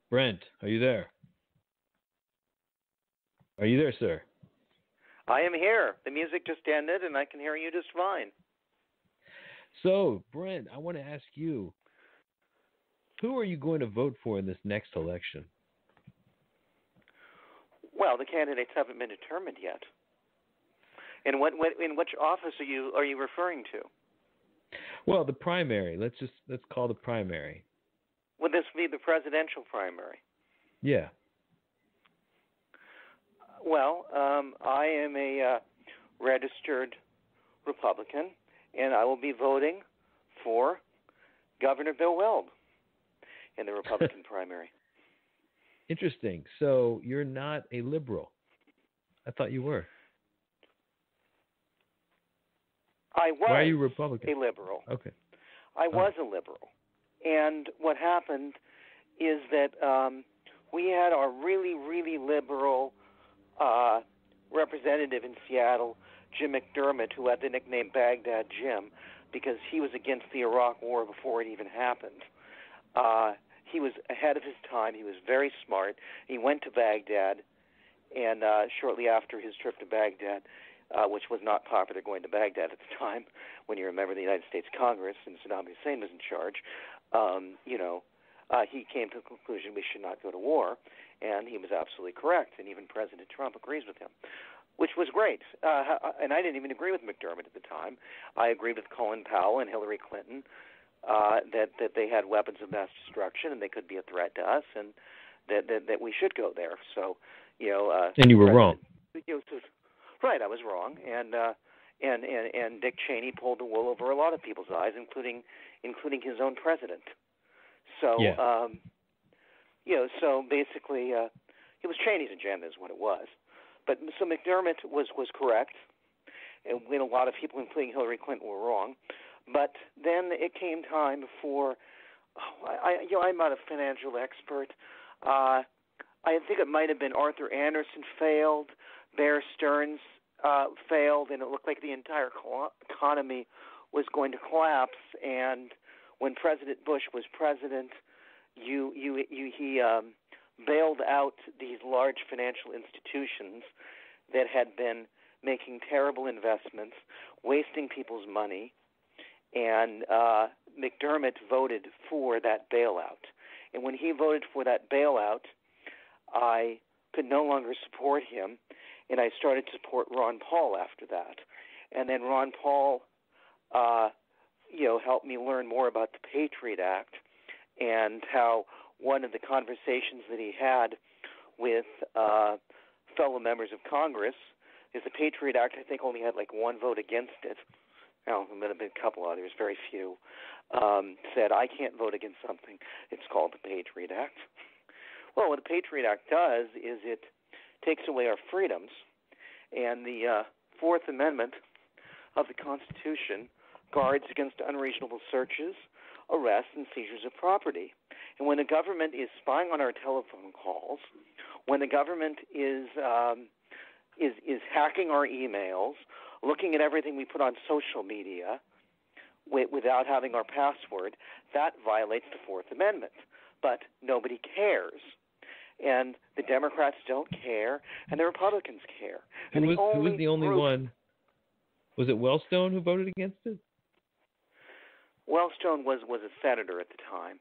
Brent, are you there? Are you there, sir? I am here. The music just ended, and I can hear you just fine. So, Brent, I want to ask you, who are you going to vote for in this next election? Well, the candidates haven't been determined yet. And in which office are you referring to? Well, the primary. Let's call the primary. Would this be the presidential primary? Yeah. Well, I am a registered Republican, and I will be voting for Governor Bill Weld in the Republican primary. Interesting. So you're not a liberal. I thought you were. I was Why are you Republican? a liberal. Okay. I was a liberal. And what happened is that we had our really, really liberal representative in Seattle, Jim McDermott, who had the nickname Baghdad Jim because he was against the Iraq War before it even happened. He was ahead of his time. He was very smart. He went to Baghdad, and shortly after his trip to Baghdad, which was not popular going to Baghdad at the time, when you remember the United States Congress and Saddam Hussein was in charge, he came to the conclusion we should not go to war, and he was absolutely correct, and even President Trump agrees with him, which was great. And I didn't even agree with McDermott at the time. I agreed with Colin Powell and Hillary Clinton that they had weapons of mass destruction and they could be a threat to us, and that we should go there. So, and you were wrong. Right, I was wrong, and Dick Cheney pulled the wool over a lot of people's eyes, including his own president. So, yeah. So basically, it was Cheney's agenda, is what it was. But so McDermott was correct, and a lot of people, including Hillary Clinton, were wrong. But then it came time for, I'm not a financial expert. I think it might have been Arthur Anderson failed, Bear Stearns failed, and it looked like the entire economy was going to collapse. And when President Bush was president, he bailed out these large financial institutions that had been making terrible investments, wasting people's money, and McDermott voted for that bailout. And when he voted for that bailout, I could no longer support him, and I started to support Ron Paul after that. And then Ron Paul, helped me learn more about the Patriot Act and how one of the conversations that he had with fellow members of Congress is the Patriot Act, I think, only had like one vote against it. Now, there might have been a couple others, very few, said, I can't vote against something. It's called the Patriot Act. Well, what the Patriot Act does is it takes away our freedoms, and the Fourth Amendment of the Constitution guards against unreasonable searches, arrests, and seizures of property. And when the government is spying on our telephone calls, when the government is hacking our emails, looking at everything we put on social media without having our password, that violates the Fourth Amendment. But nobody cares. And the Democrats don't care, and the Republicans care. And who was the only one? Was it Wellstone who voted against it? Wellstone was a senator at the time.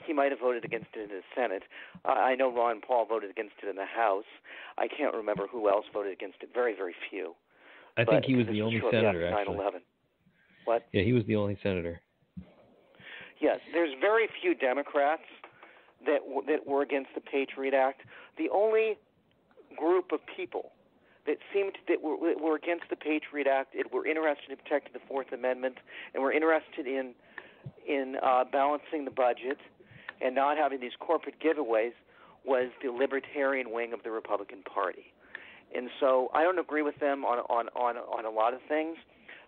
He might have voted against it in the Senate. I know Ron Paul voted against it in the House. I can't remember who else voted against it. Very, very few. I think he was the only senator, actually. 9/11. What? Yeah, he was the only senator. Yes, there's very few Democrats that were against the Patriot Act. The only group of people that were against the Patriot Act, were interested in protecting the Fourth Amendment, and were interested in balancing the budget and not having these corporate giveaways, was the libertarian wing of the Republican Party. And so I don't agree with them on a lot of things,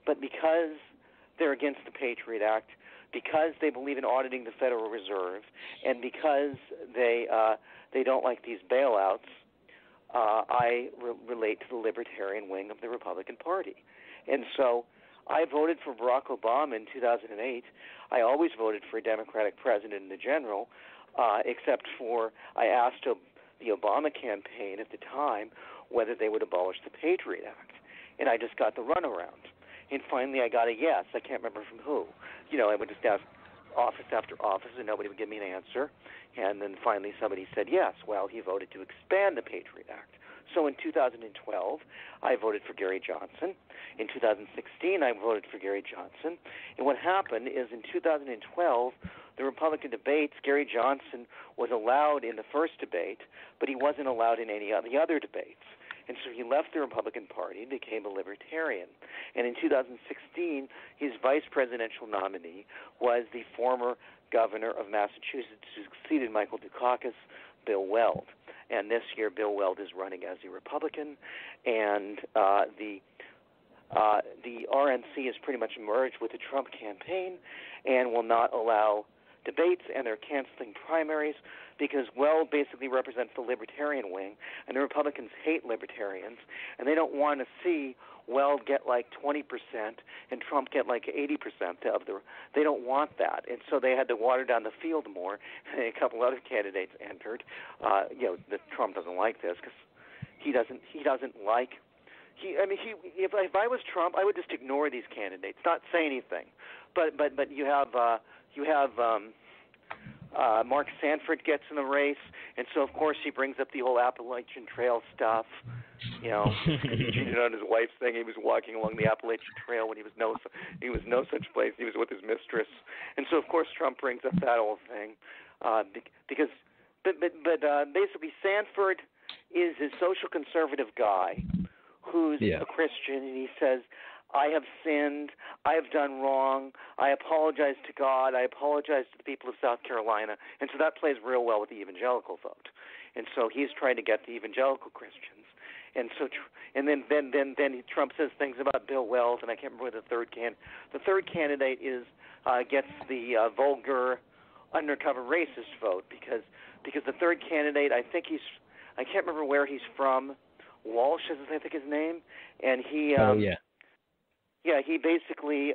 but because they're against the Patriot Act, because they believe in auditing the Federal Reserve, and because they don't like these bailouts, I relate to the libertarian wing of the Republican Party. And so I voted for Barack Obama in 2008. I always voted for a Democratic president in the general. except for I asked the Obama campaign at the time whether they would abolish the Patriot Act, and I just got the runaround. And finally, I got a yes. I can't remember from who. I would just ask office after office, and nobody would give me an answer. And then finally, somebody said yes. Well, he voted to expand the Patriot Act. So in 2012, I voted for Gary Johnson. In 2016, I voted for Gary Johnson. And what happened is in 2012, the Republican debates, Gary Johnson was allowed in the first debate, but he wasn't allowed in any of the other debates. And so he left the Republican Party and became a libertarian. And in 2016, his vice presidential nominee was the former governor of Massachusetts who succeeded Michael Dukakis, Bill Weld. And this year, Bill Weld is running as a Republican, and the RNC has pretty much merged with the Trump campaign and will not allow debates, and they're canceling primaries because Weld basically represents the libertarian wing, and the Republicans hate libertarians, and they don't want to see Weld get like 20% and Trump get like 80% of the. They don't want that, and so they had to water down the field more. And a couple other candidates entered. That Trump doesn't like this because he doesn't like. If I was Trump, I would just ignore these candidates, not say anything. But you have Mark Sanford gets in the race, and so of course he brings up the whole Appalachian Trail stuff. He cheated on his wife's thing. He was walking along the Appalachian Trail when he was no such place. He was with his mistress, and so of course Trump brings up that whole thing because basically Sanford is a social conservative guy who's a Christian, and he says, I have sinned, I have done wrong, I apologize to God, I apologize to the people of South Carolina, and so that plays real well with the evangelical vote. And so he's trying to get the evangelical Christians. And so, and then Trump says things about Bill Weld, and I can't remember the third candidate is gets the vulgar, undercover racist vote because the third candidate, I can't remember where he's from. Walsh is I think his name, and he he basically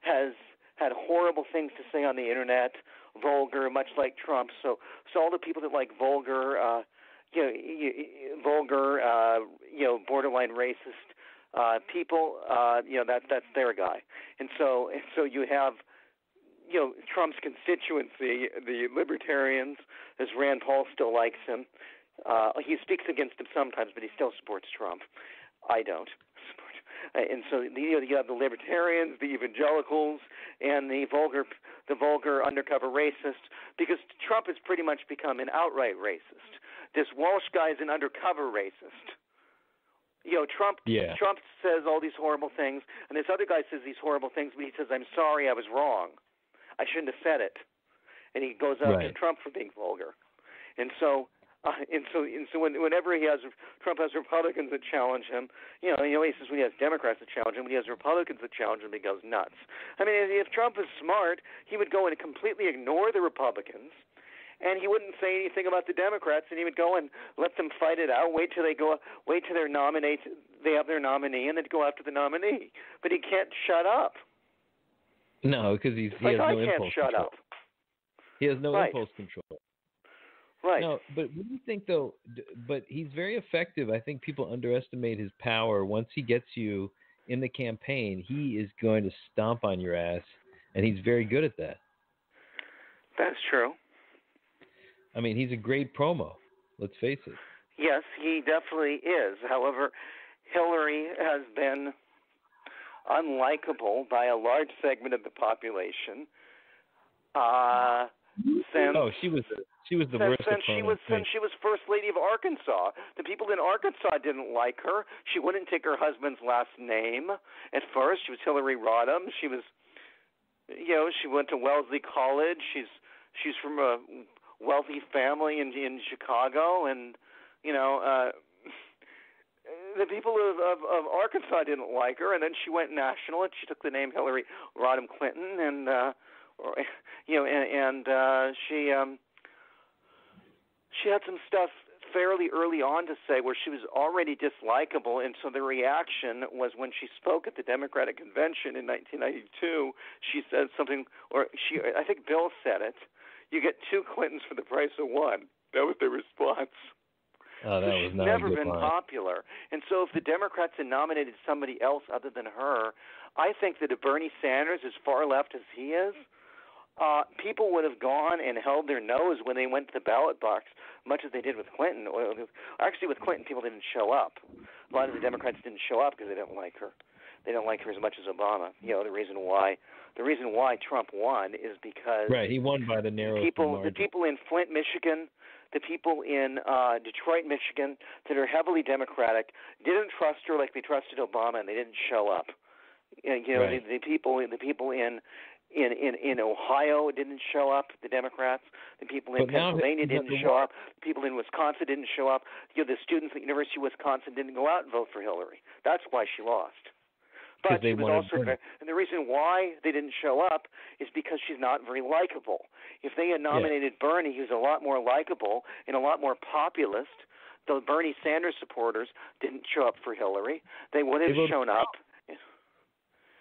has had horrible things to say on the internet, vulgar, much like Trump. So all the people that like vulgar, borderline racist people, that's their guy. And so you have Trump's constituency, the libertarians, as Rand Paul still likes him. He speaks against him sometimes, but he still supports Trump. I don't. And so you have the libertarians, the evangelicals, and the vulgar undercover racist, because Trump has pretty much become an outright racist. This Walsh guy is an undercover racist. Trump says all these horrible things, and this other guy says these horrible things, but he says, I'm sorry, I was wrong. I shouldn't have said it. And he goes after Trump for being vulgar. And so whenever Trump has Republicans that challenge him, he says when he has Democrats that challenge him, when he has Republicans that challenge him, he goes nuts. I mean, if Trump is smart, he would go and completely ignore the Republicans, and he wouldn't say anything about the Democrats, and he would go and let them fight it out, wait till they have their nominee, and then go after the nominee. But he can't shut up. No, because he has no impulse control. He has no impulse control. Right. No, but what do you think, though? But he's very effective. I think people underestimate his power. Once he gets you in the campaign, he is going to stomp on your ass, and he's very good at that. That's true. I mean, he's a great promo. Let's face it. Yes, he definitely is. However, Hillary has been unlikable by a large segment of the population. She was the worst since she was First Lady of Arkansas. The people in Arkansas didn't like her. She wouldn't take her husband's last name at first. She was Hillary Rodham. She was, she went to Wellesley College. She's from a wealthy family in Chicago, and the people of Arkansas didn't like her. And then she went national, and she took the name Hillary Rodham Clinton, and she had some stuff fairly early on to say where she was already dislikable, and so the reaction was when she spoke at the Democratic Convention in 1992, she said something, I think Bill said it, you get 2 Clintons for the price of one. That was their response. Oh, that So was she's not never a good been line. popular. And so if the Democrats had nominated somebody else other than her, I think that if Bernie Sanders, as far left as he is, people would have gone and held their nose when they went to the ballot box, much as they did with Clinton. Actually, with Clinton, people didn't show up. A lot of the Democrats didn't show up because they didn't like her. They don't like her as much as Obama. The reason why Trump won is because Right, he won by the narrowest margin. the people in Flint, Michigan, the people in Detroit, Michigan, that are heavily Democratic, didn't trust her like they trusted Obama, and they didn't show up. Right. The people in Ohio didn't show up. The Democrats. The people in Pennsylvania didn't show up. The people in Wisconsin didn't show up. The students at the University of Wisconsin didn't go out and vote for Hillary. That's why she lost. But she was also, and the reason why they didn't show up is because she's not very likable. If they had nominated Bernie, who's a lot more likable and a lot more populist, the Bernie Sanders supporters didn't show up for Hillary. They would have shown up.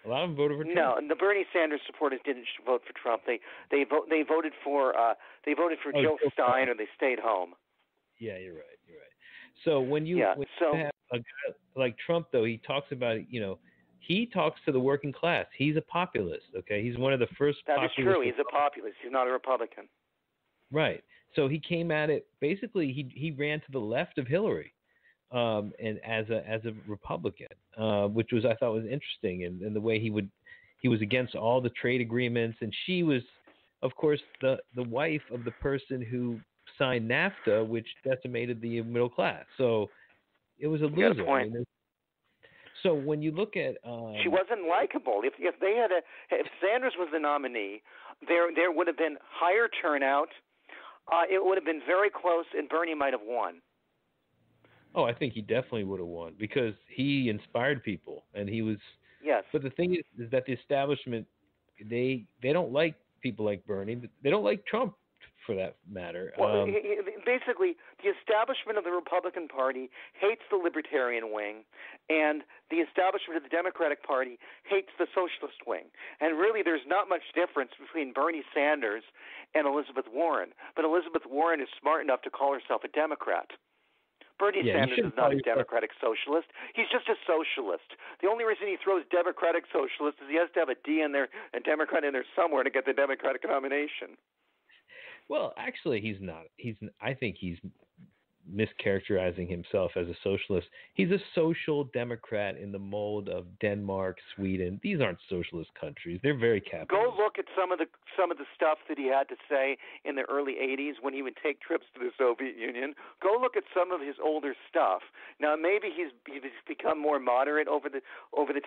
A lot of them voted for Trump. No, the Bernie Sanders supporters didn't vote for Trump. They voted for Jill Stein, or they stayed home. Yeah, you're right. So when you have a guy like Trump, though, he talks about he talks to the working class. He's a populist. Okay, he's one of the first. That is true. He's a populist. He's not a Republican. Right. So he came at it. Basically, he ran to the left of Hillary. And as a Republican, which I thought was interesting, and the way he was against all the trade agreements, and she was, of course, the wife of the person who signed NAFTA, which decimated the middle class. So it was a loser. You got a point. So when you look at, she wasn't likable. If Sanders was the nominee, there would have been higher turnout. It would have been very close, and Bernie might have won. Oh, I think he definitely would have won because he inspired people, and he was. Yes. But the thing is that the establishment, they don't like people like Bernie. They don't like Trump, for that matter. Well, basically, the establishment of the Republican Party hates the Libertarian wing, and the establishment of the Democratic Party hates the Socialist wing. And really, there's not much difference between Bernie Sanders and Elizabeth Warren. But Elizabeth Warren is smart enough to call herself a Democrat. Bernie Sanders is not a Democratic Socialist. He's just a socialist. The only reason he throws Democratic Socialist is he has to have a D in there, a Democrat in there somewhere to get the Democratic nomination. Well, actually, he's not. I think he's mischaracterizing himself as a socialist. He's a social democrat in the mold of Denmark, Sweden. These aren't socialist countries. They're very capitalist. Go look at some of the stuff that he had to say in the early 80s when he would take trips to the Soviet Union. Go look at some of his older stuff. Now maybe he's become more moderate over the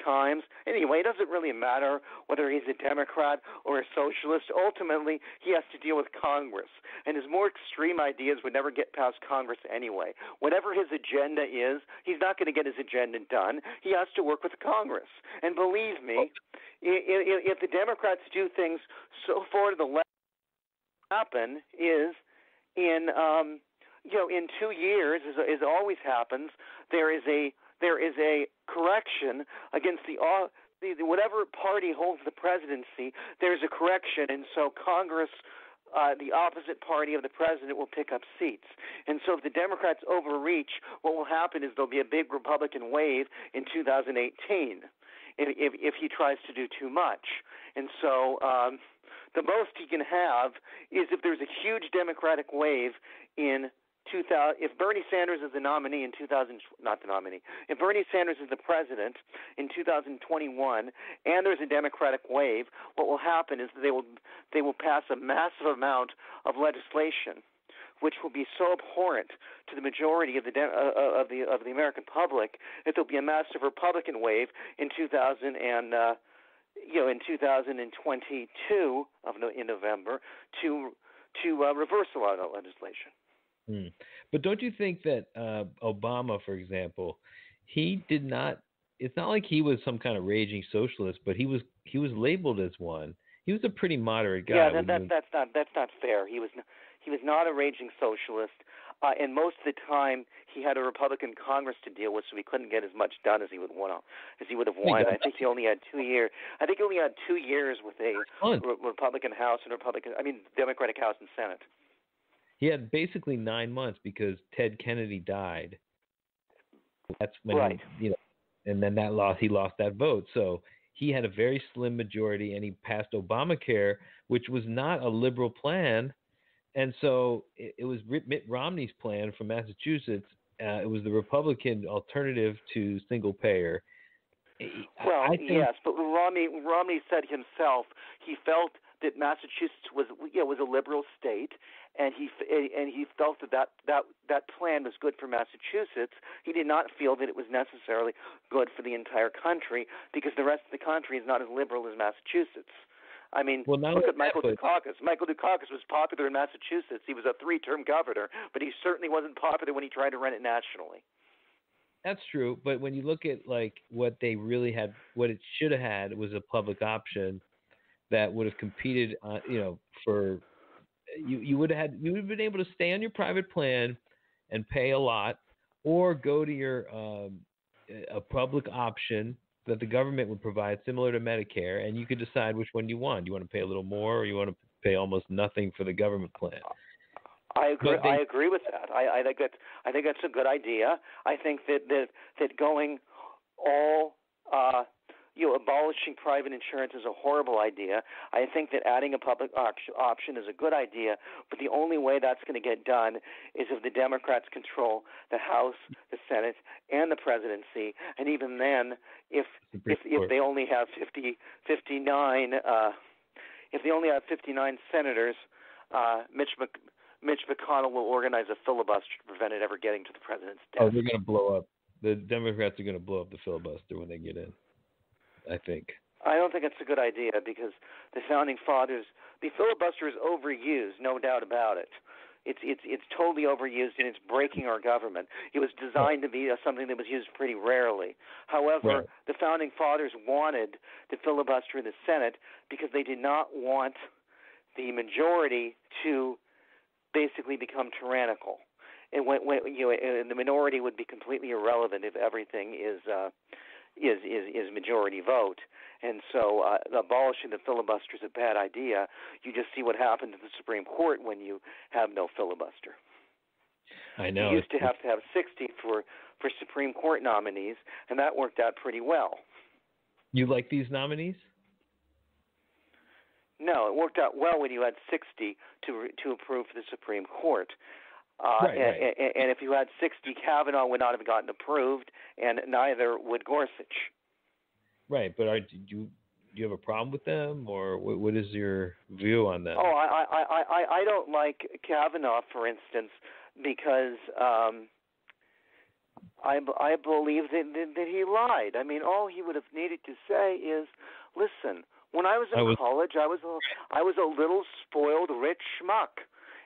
times. Anyway, it doesn't really matter whether he's a Democrat or a socialist. Ultimately, he has to deal with Congress, and his more extreme ideas would never get past Congress anyway. Whatever his agenda is, he's not going to get his agenda done. He has to work with Congress. And believe me, if the Democrats do things so far to the left, happen is in 2 years, as always happens, there is a correction against whatever party holds the presidency. There's a correction, and so Congress. The opposite party of the president will pick up seats. And so if the Democrats overreach, what will happen is there'll be a big Republican wave in 2018 if he tries to do too much. And so the most he can have is if there's a huge Democratic wave in 2000, if Bernie Sanders is the nominee in 2000, not the nominee, if Bernie Sanders is the president in 2021, and there's a Democratic wave, what will happen is they will pass a massive amount of legislation, which will be so abhorrent to the majority of the American public that there'll be a massive Republican wave in 2022 in November to reverse a lot of that legislation. But don't you think that Obama, for example, he did not? It's not like he was some kind of raging socialist, but he was labeled as one. He was a pretty moderate guy. Yeah, that's not fair. He was not a raging socialist. and most of the time he had a Republican Congress to deal with, so he couldn't get as much done as he would have wanted. I think he only had 2 years. I think he only had 2 years with a Republican House and Democratic House and Senate. He had basically 9 months because Ted Kennedy died. That's when and then he lost that vote. So he had a very slim majority, and he passed Obamacare, which was not a liberal plan. And so it was Mitt Romney's plan from Massachusetts. It was the Republican alternative to single payer. Well, yes, but Romney said himself he felt that Massachusetts was a liberal state, and he felt that plan was good for Massachusetts. He did not feel that it was necessarily good for the entire country because the rest of the country is not as liberal as Massachusetts. I mean, look at Michael Dukakis. Michael Dukakis was popular in Massachusetts. He was a 3-term governor, but he certainly wasn't popular when he tried to run it nationally. That's true, but when you look at what they really had, what it should have had was a public option that would have competed, for you would have been able to stay on your private plan and pay a lot, or go to your a public option that the government would provide, similar to Medicare, and you could decide which one you want. Do you want to pay a little more, or you want to pay almost nothing for the government plan? I agree with that. I think that's a good idea. I think that going all abolishing private insurance is a horrible idea. I think that adding a public option is a good idea, but the only way that's going to get done is if the Democrats control the House, the Senate, and the presidency. And even then, if they only have 59, if they only have 59 senators, Mitch McConnell will organize a filibuster to prevent it ever getting to the president's desk. Oh, they're going to blow up. The Democrats are going to blow up the filibuster when they get in, I think. I don't think it's a good idea because the Founding Fathers, the filibuster is overused, no doubt about it. It's totally overused, and it's breaking our government. It was designed to be something that was used pretty rarely. However, the Founding Fathers wanted the filibuster in the Senate because they did not want the majority to basically become tyrannical. And and the minority would be completely irrelevant if everything is majority vote. And so abolishing the filibuster is a bad idea. You just see what happened to the Supreme Court when you have no filibuster. I know. You used to have 60 for Supreme Court nominees, and that worked out pretty well. You like these nominees? No, it worked out well when you had 60 to approve for the Supreme Court. Right. And if you had 60, Kavanaugh would not have gotten approved, and neither would Gorsuch. Right, but do you have a problem with them, or what is your view on them? Oh, I don't like Kavanaugh, for instance, because I believe that he lied. I mean, all he would have needed to say is, listen, when I was in college, I was a little spoiled rich schmuck,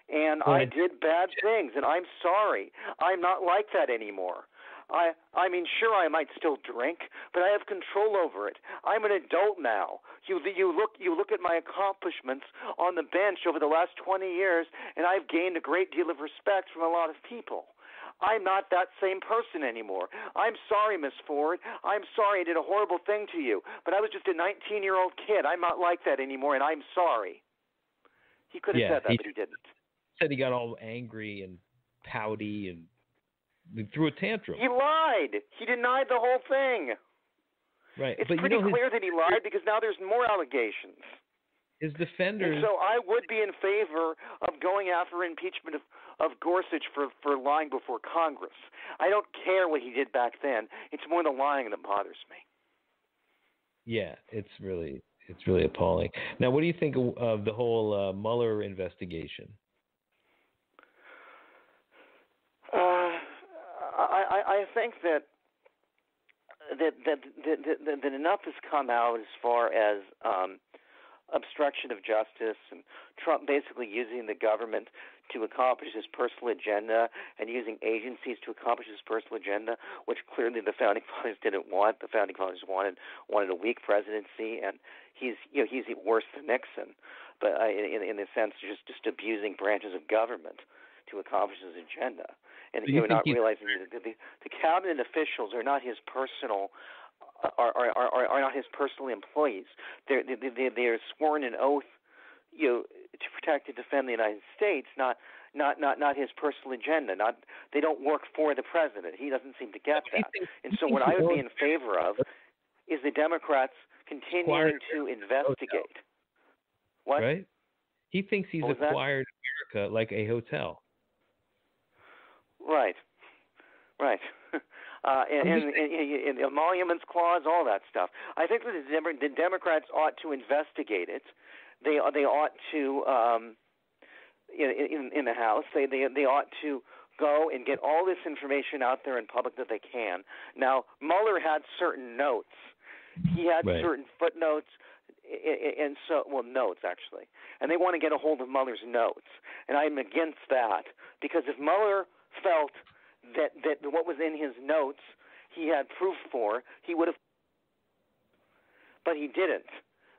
and I did bad things, and I'm sorry. I'm not like that anymore. I mean, sure, I might still drink, but I have control over it. I'm an adult now. You look at my accomplishments on the bench over the last 20 years, and I've gained a great deal of respect from a lot of people. I'm not that same person anymore. I'm sorry, Miss Ford. I'm sorry I did a horrible thing to you, but I was just a 19-year-old kid. I'm not like that anymore, and I'm sorry. He could have said that, but he didn't. Said he got all angry and pouty and threw a tantrum. He lied. He denied the whole thing. Right. It's pretty clear that he lied because now there's more allegations. His defenders. And so I would be in favor of going after impeachment of Gorsuch for lying before Congress. I don't care what he did back then. It's more the lying that bothers me. Yeah, it's really appalling. Now, what do you think of the whole Mueller investigation? I think that enough has come out as far as obstruction of justice and Trump basically using the government to accomplish his personal agenda and using agencies to accomplish his personal agenda, which clearly the Founding Fathers didn't want. The Founding Fathers wanted a weak presidency, and he's worse than Nixon, but in the sense just abusing branches of government to accomplish his agenda. And Do you think not realizing that the cabinet officials are not his personal are not his personal employees. They're sworn an oath, to protect and defend the United States, not his personal agenda. They don't work for the president. He doesn't seem to get that. And so, what I would be in favor of is the Democrats continuing to investigate. What? Right? He thinks he's acquired America like a hotel. Right. And the emoluments clause, all that stuff. I think that the Democrats ought to investigate it. They ought to, in the House, they ought to go and get all this information out there in public that they can. Now, Mueller had certain notes. He had certain footnotes. And so, notes actually, and they want to get a hold of Mueller's notes, and I'm against that, because if Mueller felt that what was in his notes he had proof for, he would have, but he didn't,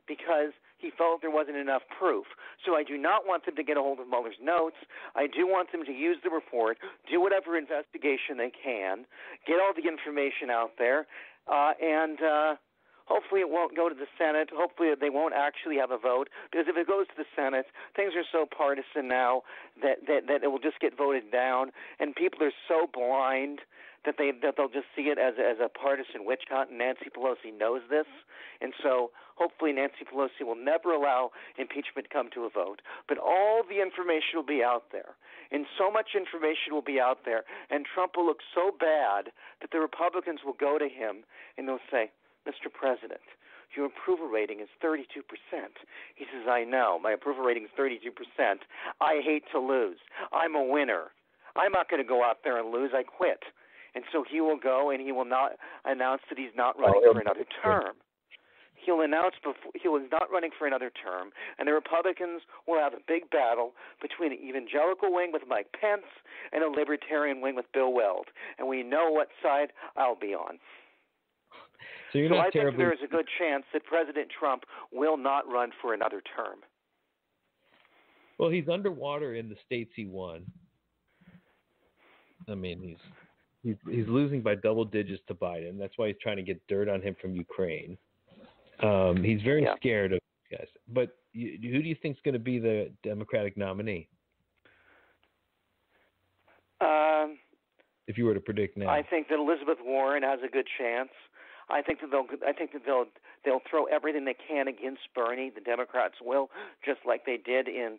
because he felt there wasn't enough proof. So I do not want them to get a hold of Mueller's notes. I do want them to use the report, do whatever investigation they can, get all the information out there, and hopefully it won't go to the Senate. Hopefully they won't actually have a vote, because if it goes to the Senate, things are so partisan now that it will just get voted down, and people are so blind that they'll just see it as a partisan witch hunt, and Nancy Pelosi knows this. And so hopefully Nancy Pelosi will never allow impeachment to come to a vote. But all the information will be out there, and so much information will be out there, and Trump will look so bad that the Republicans will go to him and they'll say, Mr. President, your approval rating is 32%. He says, I know. My approval rating is 32%. I hate to lose. I'm a winner. I'm not going to go out there and lose. I quit. And so he will go and he will not announce that he's not running for another term. He'll announce he was not running for another term, and the Republicans will have a big battle between the evangelical wing with Mike Pence and a libertarian wing with Bill Weld. And we know what side I'll be on. So I think there is a good chance that President Trump will not run for another term. Well, he's underwater in the states he won. I mean, he's losing by double digits to Biden. That's why he's trying to get dirt on him from Ukraine. He's very scared of these guys. But who do you think is going to be the Democratic nominee? If you were to predict now, I think that Elizabeth Warren has a good chance. I think that they'll throw everything they can against Bernie. The Democrats will, just like they did in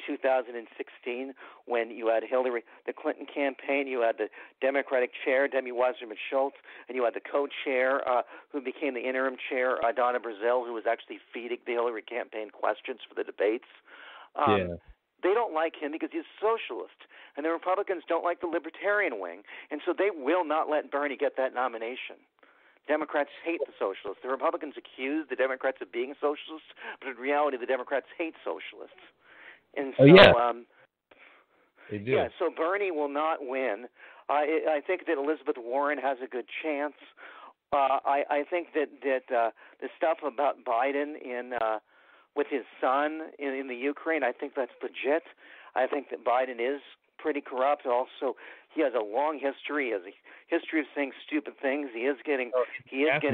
2016 when you had Hillary, the Clinton campaign. You had the Democratic chair, Debbie Wasserman Schultz, and you had the co-chair who became the interim chair, Donna Brazile, who was actually feeding the Hillary campaign questions for the debates. They don't like him because he's a socialist, and the Republicans don't like the libertarian wing, and so they will not let Bernie get that nomination. Democrats hate the socialists. The Republicans accuse the Democrats of being socialists, but in reality, the Democrats hate socialists. And so, they do. Yeah, so Bernie will not win. I think that Elizabeth Warren has a good chance. I think that the stuff about Biden with his son in the Ukraine, I think that's legit. I think that Biden is pretty corrupt. Also, he has a long history. He has a history of saying stupid things. He is getting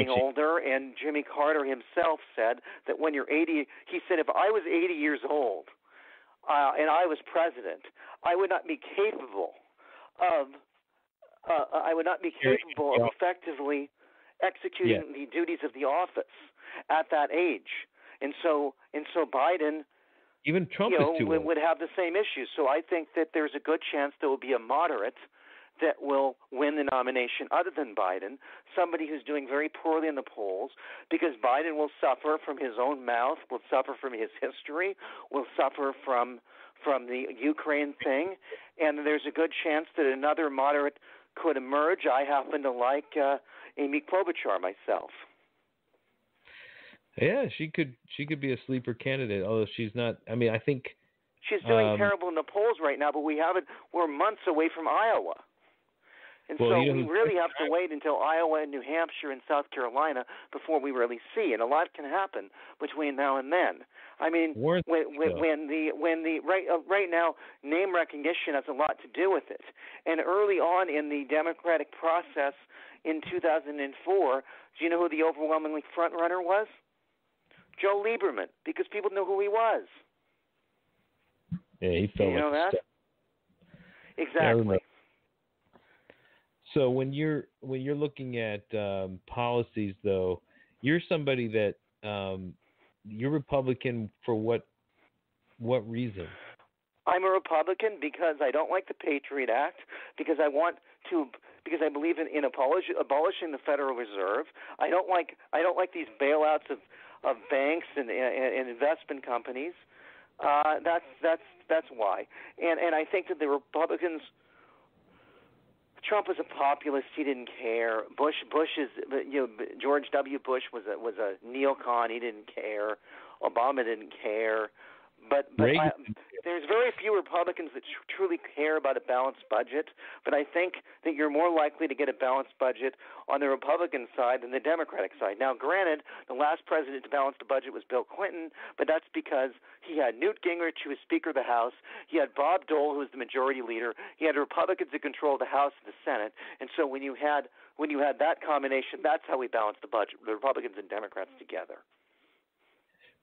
older. And Jimmy Carter himself said that when you're 80, he said, if I was 80 years old and I was president, I would not be capable of effectively executing the duties of the office at that age. And so Biden, even Trump would have the same issues. So I think that there's a good chance there will be a moderate that will win the nomination other than Biden, somebody who's doing very poorly in the polls, because Biden will suffer from his own mouth, will suffer from his history, will suffer from the Ukraine thing, and there's a good chance that another moderate could emerge. I happen to like Amy Klobuchar myself. Yeah, she could be a sleeper candidate, although she's not. I mean, I think she's doing terrible in the polls right now, but we're months away from Iowa. And so we really have to wait until Iowa and New Hampshire and South Carolina before we really see. And a lot can happen between now and then. I mean, Warren, when the right now, name recognition has a lot to do with it. And early on in the Democratic process in 2004, do you know who the overwhelmingly front runner was? Joe Lieberman, because people knew who he was. Yeah, he felt you know that? Yeah, Exactly. so when you're looking at policies, though, you're somebody that you're Republican for what reason? I'm a Republican because I don't like the Patriot Act, because I because I believe in abolishing the Federal Reserve. I don't like these bailouts of banks and investment companies. That's why. And I think that the Republicans. Trump was a populist. He didn't care. George W. Bush was a neocon. He didn't care. Obama didn't care. But there's very few Republicans that truly care about a balanced budget. But I think that you're more likely to get a balanced budget on the Republican side than the Democratic side. Now, granted, the last president to balance the budget was Bill Clinton, but that's because he had Newt Gingrich, who was Speaker of the House. He had Bob Dole, who was the Majority Leader. He had Republicans that controlled the House and the Senate. And so when you had that combination, that's how we balanced the budget: the Republicans and Democrats together.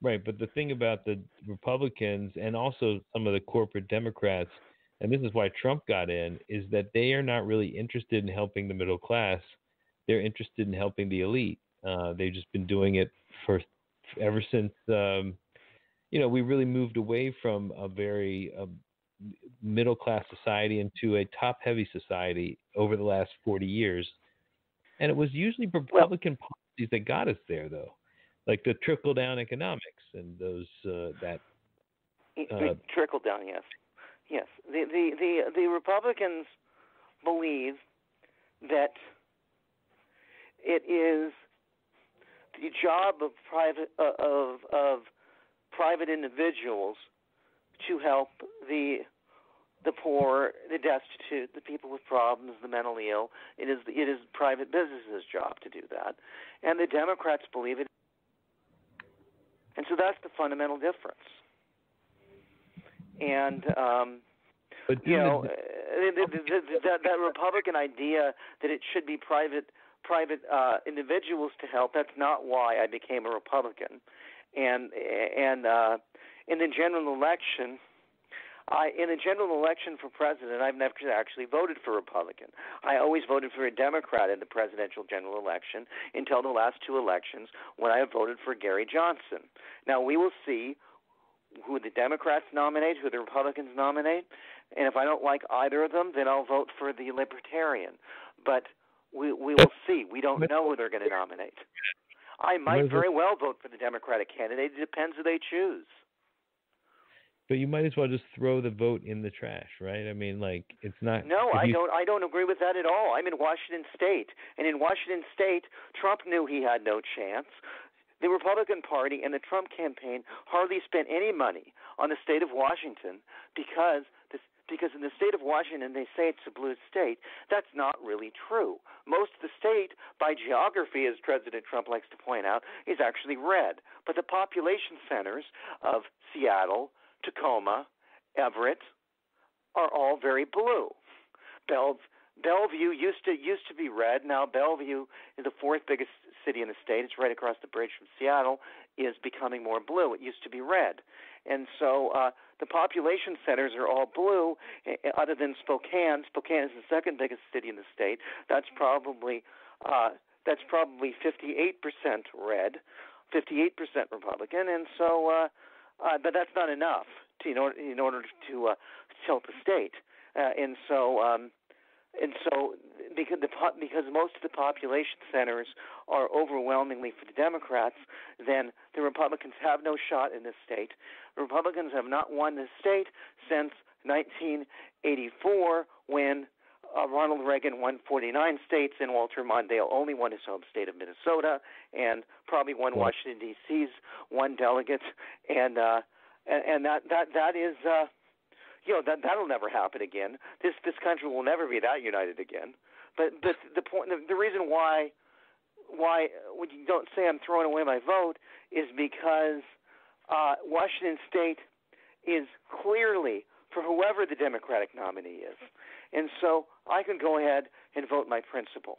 Right, but the thing about the Republicans and also some of the corporate Democrats, and this is why Trump got in, is that they are not really interested in helping the middle class. They're interested in helping the elite. They've just been doing it ever since we really moved away from a very middle class society into a top heavy society over the last 40 years, and it was usually Republican policies that got us there, though. Like the trickle down economics and those trickle down, yes. The Republicans believe that it is the job of private individuals to help the poor, the destitute, the people with problems, the mentally ill. It is private businesses' job to do that, and the Democrats believe it. And so that's the fundamental difference. And that Republican idea that it should be private individuals to help, that's not why I became a Republican. And in the general election, for president, I've never actually voted for Republican. I always voted for a Democrat in the presidential general election until the last two elections, when I voted for Gary Johnson. Now, we will see who the Democrats nominate, who the Republicans nominate, and if I don't like either of them, then I'll vote for the Libertarian. But we will see. We don't know who they're going to nominate. I might very well vote for the Democratic candidate. It depends who they choose. But you might as well just throw the vote in the trash, right? I mean, like, it's not. No, I don't agree with that at all. I'm in Washington State, and in Washington State, Trump knew he had no chance. The Republican Party and the Trump campaign hardly spent any money on the state of Washington because in the state of Washington they say it's a blue state. That's not really true. Most of the state, by geography, as President Trump likes to point out, is actually red. But the population centers of Seattle, Tacoma, Everett are all very blue. Bellevue used to be red. Now Bellevue is the fourth biggest city in the state. It's right across the bridge from Seattle. Is becoming more blue. It used to be red, and so the population centers are all blue. Other than Spokane. Spokane is the second biggest city in the state. That's probably 58% red, 58% Republican, and so. But that's not enough in order to tilt the state, and so because most of the population centers are overwhelmingly for the Democrats, then the Republicans have no shot in this state. Republicans have not won this state since 1984, when Ronald Reagan won 49 states and Walter Mondale only won his home state of Minnesota, and probably won Washington D.C.'s one delegate, and that is that'll never happen again. This country will never be that united again. But the point, the reason why when you don't say I'm throwing away my vote is because Washington State is clearly for whoever the Democratic nominee is. And so I can go ahead and vote my principal.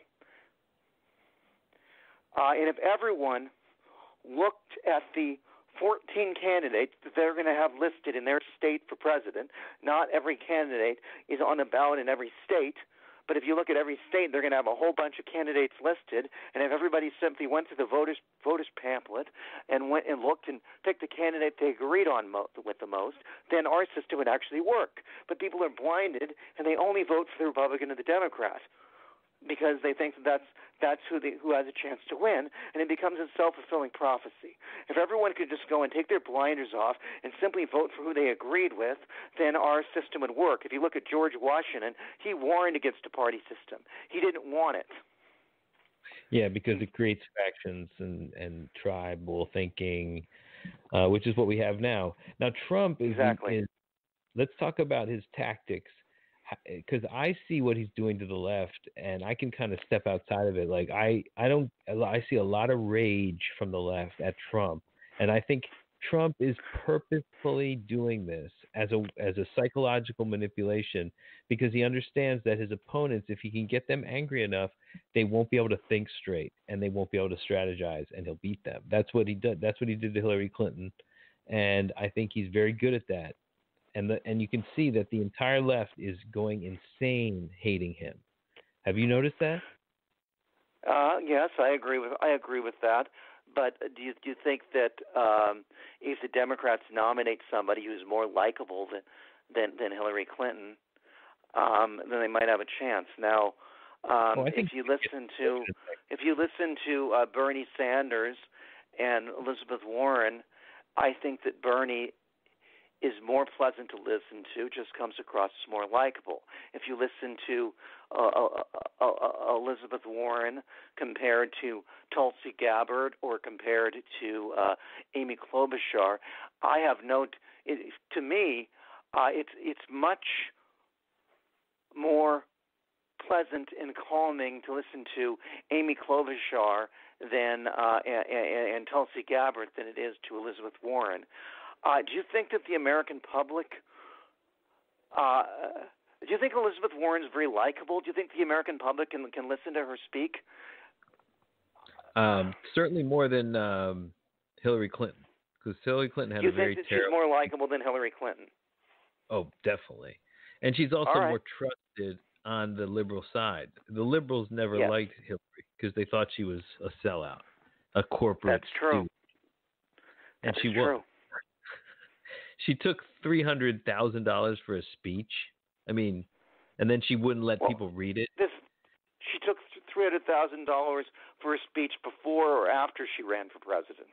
And if everyone looked at the 14 candidates that they're going to have listed in their state for president, not every candidate is on the ballot in every state, but if you look at every state, they're going to have a whole bunch of candidates listed. And if everybody simply went to the voters pamphlet and went and looked and picked the candidate they agreed on with the most, then our system would actually work. But people are blinded, and they only vote for the Republican or the Democrat because they think that's who has a chance to win, and it becomes a self-fulfilling prophecy. If everyone could just go and take their blinders off and simply vote for who they agreed with, then our system would work. If you look at George Washington, he warned against a party system. He didn't want it. Yeah, because it creates factions and tribal thinking, which is what we have now. Now, Trump is let's talk about his tactics, because I see what he's doing to the left, and I can kind of step outside of it. Like I see a lot of rage from the left at Trump, and I think Trump is purposefully doing this as a psychological manipulation, because he understands that his opponents, if he can get them angry enough, they won't be able to think straight and they won't be able to strategize, and he'll beat them. That's what he did. That's what he did to Hillary Clinton, and I think he's very good at that. And you can see that the entire left is going insane hating him. Have you noticed that? Yes, I agree with that. But do you think that if the Democrats nominate somebody who's more likable than Hillary Clinton, then they might have a chance? Now, if you listen to Bernie Sanders and Elizabeth Warren, I think that Bernie is more pleasant to listen to, just comes across as more likable. If you listen to Elizabeth Warren compared to Tulsi Gabbard or compared to Amy Klobuchar, I have to me, it's much more pleasant and calming to listen to Amy Klobuchar than and Tulsi Gabbard than it is to Elizabeth Warren. Do you think that the American public, do you think Elizabeth Warren is very likable? Do you think the American public can listen to her speak? Certainly more than Hillary Clinton, because Hillary Clinton had a very terrible... Do you think that she's more likable than Hillary Clinton? Oh, definitely. And she's also more trusted on the liberal side. The liberals never liked Hillary because they thought she was a sellout, a corporate... That's true. And she was. She took $300,000 for a speech. I mean, and then she wouldn't let people read it. She took $300,000 for a speech before or after she ran for president.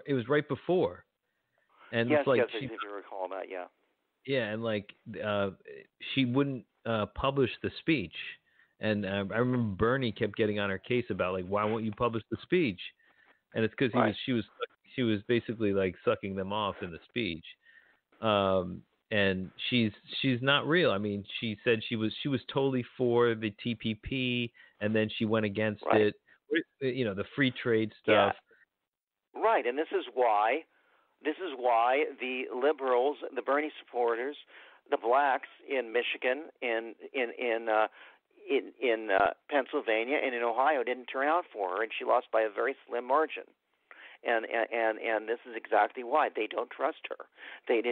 It was right before. And yes, it's like I do recall that. Yeah. Yeah, and like she wouldn't publish the speech, and I remember Bernie kept getting on her case about like, why won't you publish the speech? And it's because she was basically like sucking them off in the speech, and she's not real. I mean, she said she was totally for the TPP, and then she went against it. You know, the free trade stuff. Yeah. Right, and this is why the liberals, the Bernie supporters, the blacks in Michigan, in Pennsylvania, and in Ohio didn't turn out for her, and she lost by a very slim margin. And this is exactly why they don't trust her. She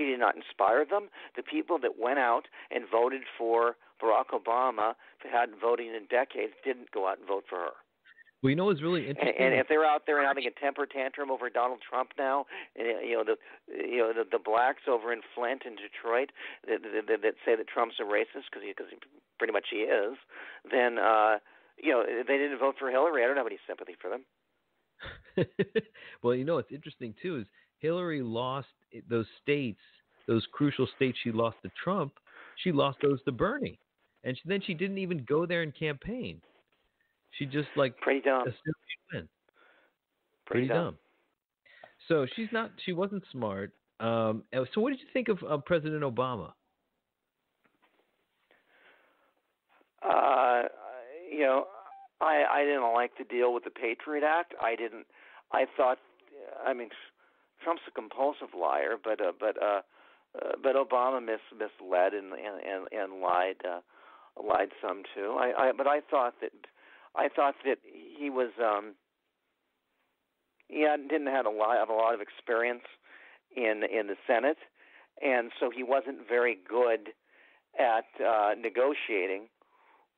did not inspire them. The people that went out and voted for Barack Obama, who hadn't voted in decades, didn't go out and vote for her. Well, you know what's really interesting? And if they're out there and having a temper tantrum over Donald Trump now, and the blacks over in Flint and Detroit that say that Trump's a racist because he pretty much he is, then they didn't vote for Hillary. I don't have any sympathy for them. Well, you know what's interesting too is Hillary lost those states, those crucial states. She lost to Trump. She lost those to Bernie, and then she didn't even go there and campaign. She just pretty dumb. Pretty dumb. So she wasn't smart. So what did you think of President Obama? I didn't like the deal with the Patriot Act. I thought I mean, Trump's a compulsive liar, but Obama misled and lied some too. But I thought that he was didn't have a lot of experience in the Senate, and so he wasn't very good at negotiating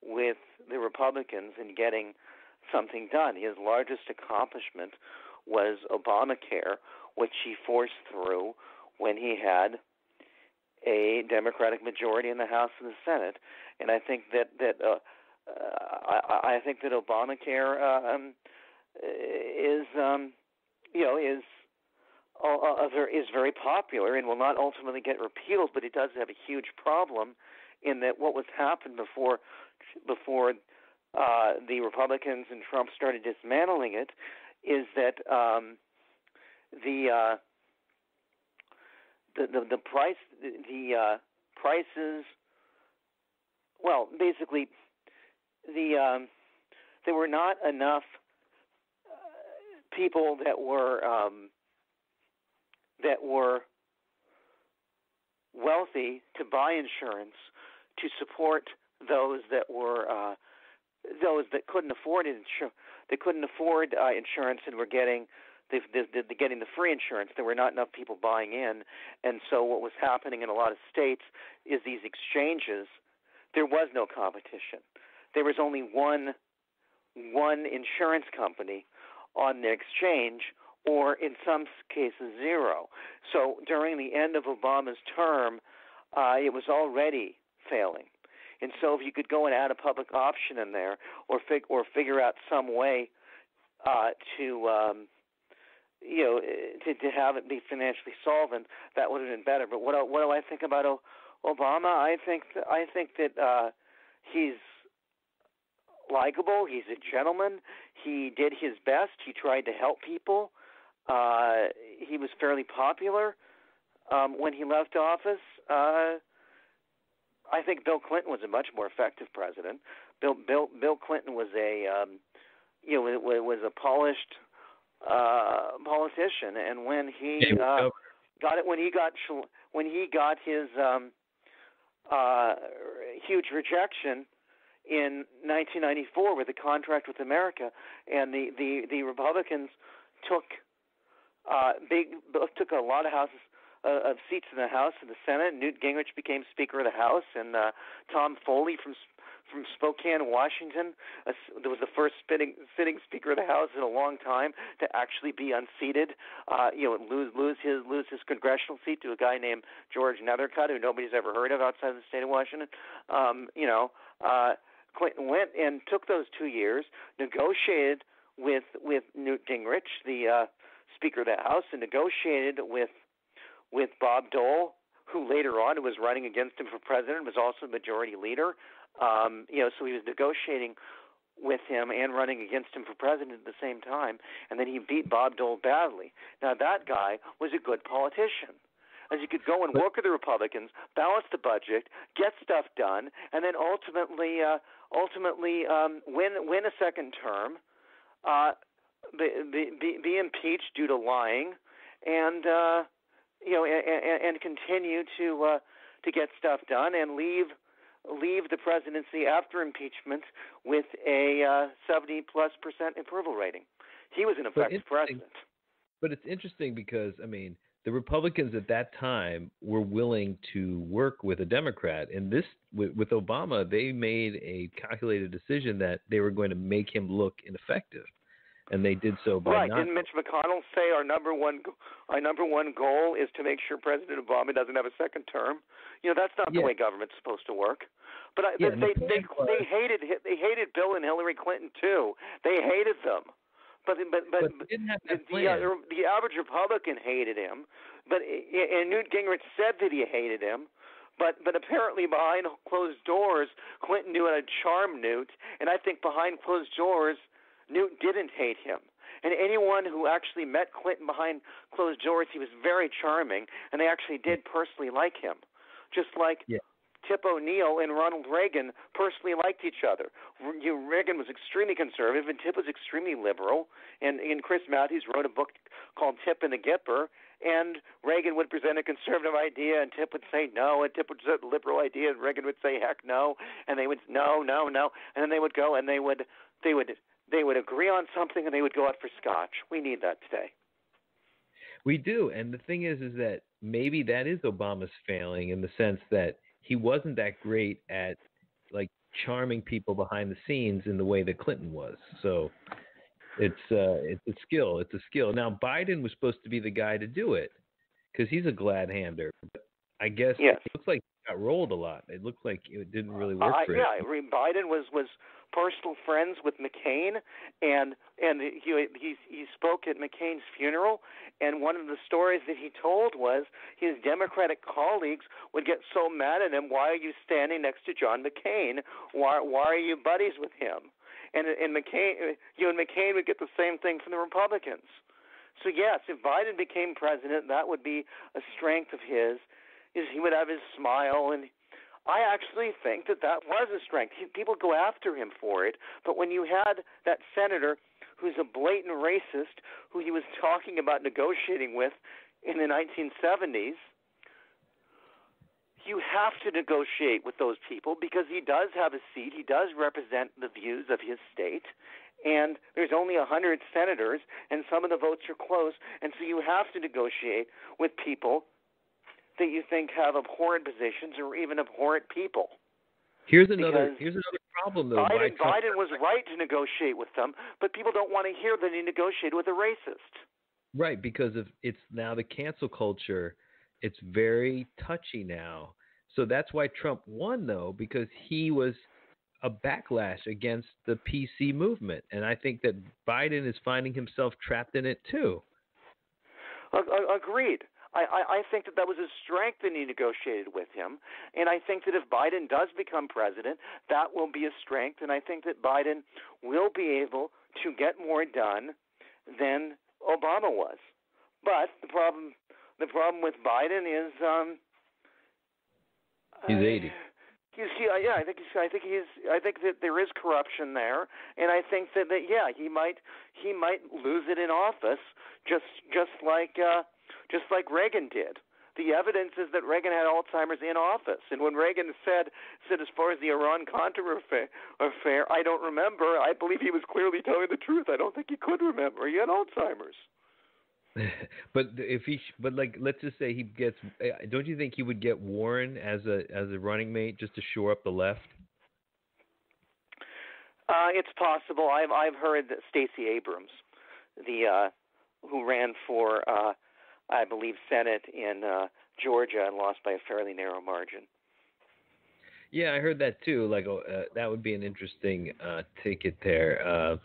with the Republicans and getting something done. His largest accomplishment was Obamacare, which he forced through when he had a Democratic majority in the House and the Senate. And I think that Obamacare is very popular and will not ultimately get repealed, but it does have a huge problem in that what was happened before the Republicans and Trump started dismantling it is that the prices, well, basically there were not enough people that were wealthy to buy insurance to support those that couldn't afford insurance and were getting the free insurance. There were not enough people buying in, and so what was happening in a lot of states is these exchanges. There was no competition. There was only one insurance company on the exchange, or in some cases zero. So during the end of Obama's term, it was already failing. And so if you could go and add a public option in there, or figure out some way to have it be financially solvent, that would have been better. But what do I think about Obama? I think that he's likable. He's a gentleman. He did his best. He tried to help people. He was fairly popular when he left office. I think Bill Clinton was a much more effective president. Bill Clinton was was a polished politician, and when he got his huge rejection in 1994 with the contract with America, and the Republicans took a lot of seats in the House and the Senate. Newt Gingrich became Speaker of the House, and Tom Foley from Spokane, Washington, was the first sitting Speaker of the House in a long time to actually be unseated. Lose his congressional seat to a guy named George Nethercutt, who nobody's ever heard of outside of the state of Washington. Clinton went and took those 2 years, negotiated with Newt Gingrich, the Speaker of the House, and negotiated with Bob Dole, who later on was running against him for president, was also majority leader. So he was negotiating with him and running against him for president at the same time, and then he beat Bob Dole badly. Now that guy was a good politician, as he could go and work with the Republicans, balance the budget, get stuff done, and then ultimately win a second term, be impeached due to lying, and and continue to get stuff done and leave the presidency after impeachment with a 70+% approval rating. He was an effective president. But it's interesting because, I mean, the Republicans at that time were willing to work with a Democrat. And with Obama, they made a calculated decision that they were going to make him look ineffective. And they did so by not. Didn't Mitch McConnell say our number one goal is to make sure President Obama doesn't have a second term? That's not the way government's supposed to work. But they hated Bill and Hillary Clinton too. They hated them. But the average Republican hated him. And Newt Gingrich said that he hated him. But apparently behind closed doors, Clinton knew how to charm Newt. And I think behind closed doors, Newt didn't hate him. And anyone who actually met Clinton behind closed doors, he was very charming, and they actually did personally like him. Just like Tip O'Neill and Ronald Reagan personally liked each other. Reagan was extremely conservative, and Tip was extremely liberal. And Chris Matthews wrote a book called Tip and the Gipper. And Reagan would present a conservative idea, and Tip would say no, and Tip would present a liberal idea, and Reagan would say heck no, and they would no, no, no, and then they would go and they would agree on something, and they would go out for scotch. We need that today. We do, and the thing is that maybe that is Obama's failing in the sense that he wasn't that great at like charming people behind the scenes in the way that Clinton was. So it's a skill. It's a skill. Now Biden was supposed to be the guy to do it because he's a glad hander. But I guess yes. It looks like he got rolled a lot. It looked like it didn't really work for him. Yeah, Biden was personal friends with McCain, and he spoke at McCain's funeral. And one of the stories that he told was his Democratic colleagues would get so mad at him. Why are you standing next to John McCain? Why are you buddies with him? And McCain, McCain would get the same thing from the Republicans. So yes, if Biden became president, that would be a strength of his. Is he would have his smile, and I actually think that was a strength. People go after him for it, but when you had that senator who's a blatant racist, who he was talking about negotiating with in the 1970s, you have to negotiate with those people because he does have a seat. He does represent the views of his state, and there's only 100 senators, and some of the votes are close, and so you have to negotiate with people that you think have abhorrent positions or even abhorrent people. Here's another problem, though. Biden was right to negotiate with them, but people don't want to hear that he negotiated with a racist. Right, because it's now the cancel culture. It's very touchy now. So that's why Trump won, though, because he was a backlash against the PC movement. And I think that Biden is finding himself trapped in it, too. Agreed. I think that was a strength that he negotiated with him. And I think that if Biden does become president, that will be a strength. And I think that Biden will be able to get more done than Obama was. But the problem with Biden is he's 80. I think that there is corruption there, and I think that he might lose it in office, just like Reagan did. The evidence is that Reagan had Alzheimer's in office, and when Reagan said as far as the Iran-Contra affair, I don't remember. I believe he was clearly telling the truth. I don't think he could remember. He had Alzheimer's. But let's just say he gets. Don't you think he would get Warren as a running mate just to shore up the left? It's possible. I've heard that Stacey Abrams, who ran for I believe Senate in Georgia and lost by a fairly narrow margin. Yeah, I heard that too. That would be an interesting ticket there.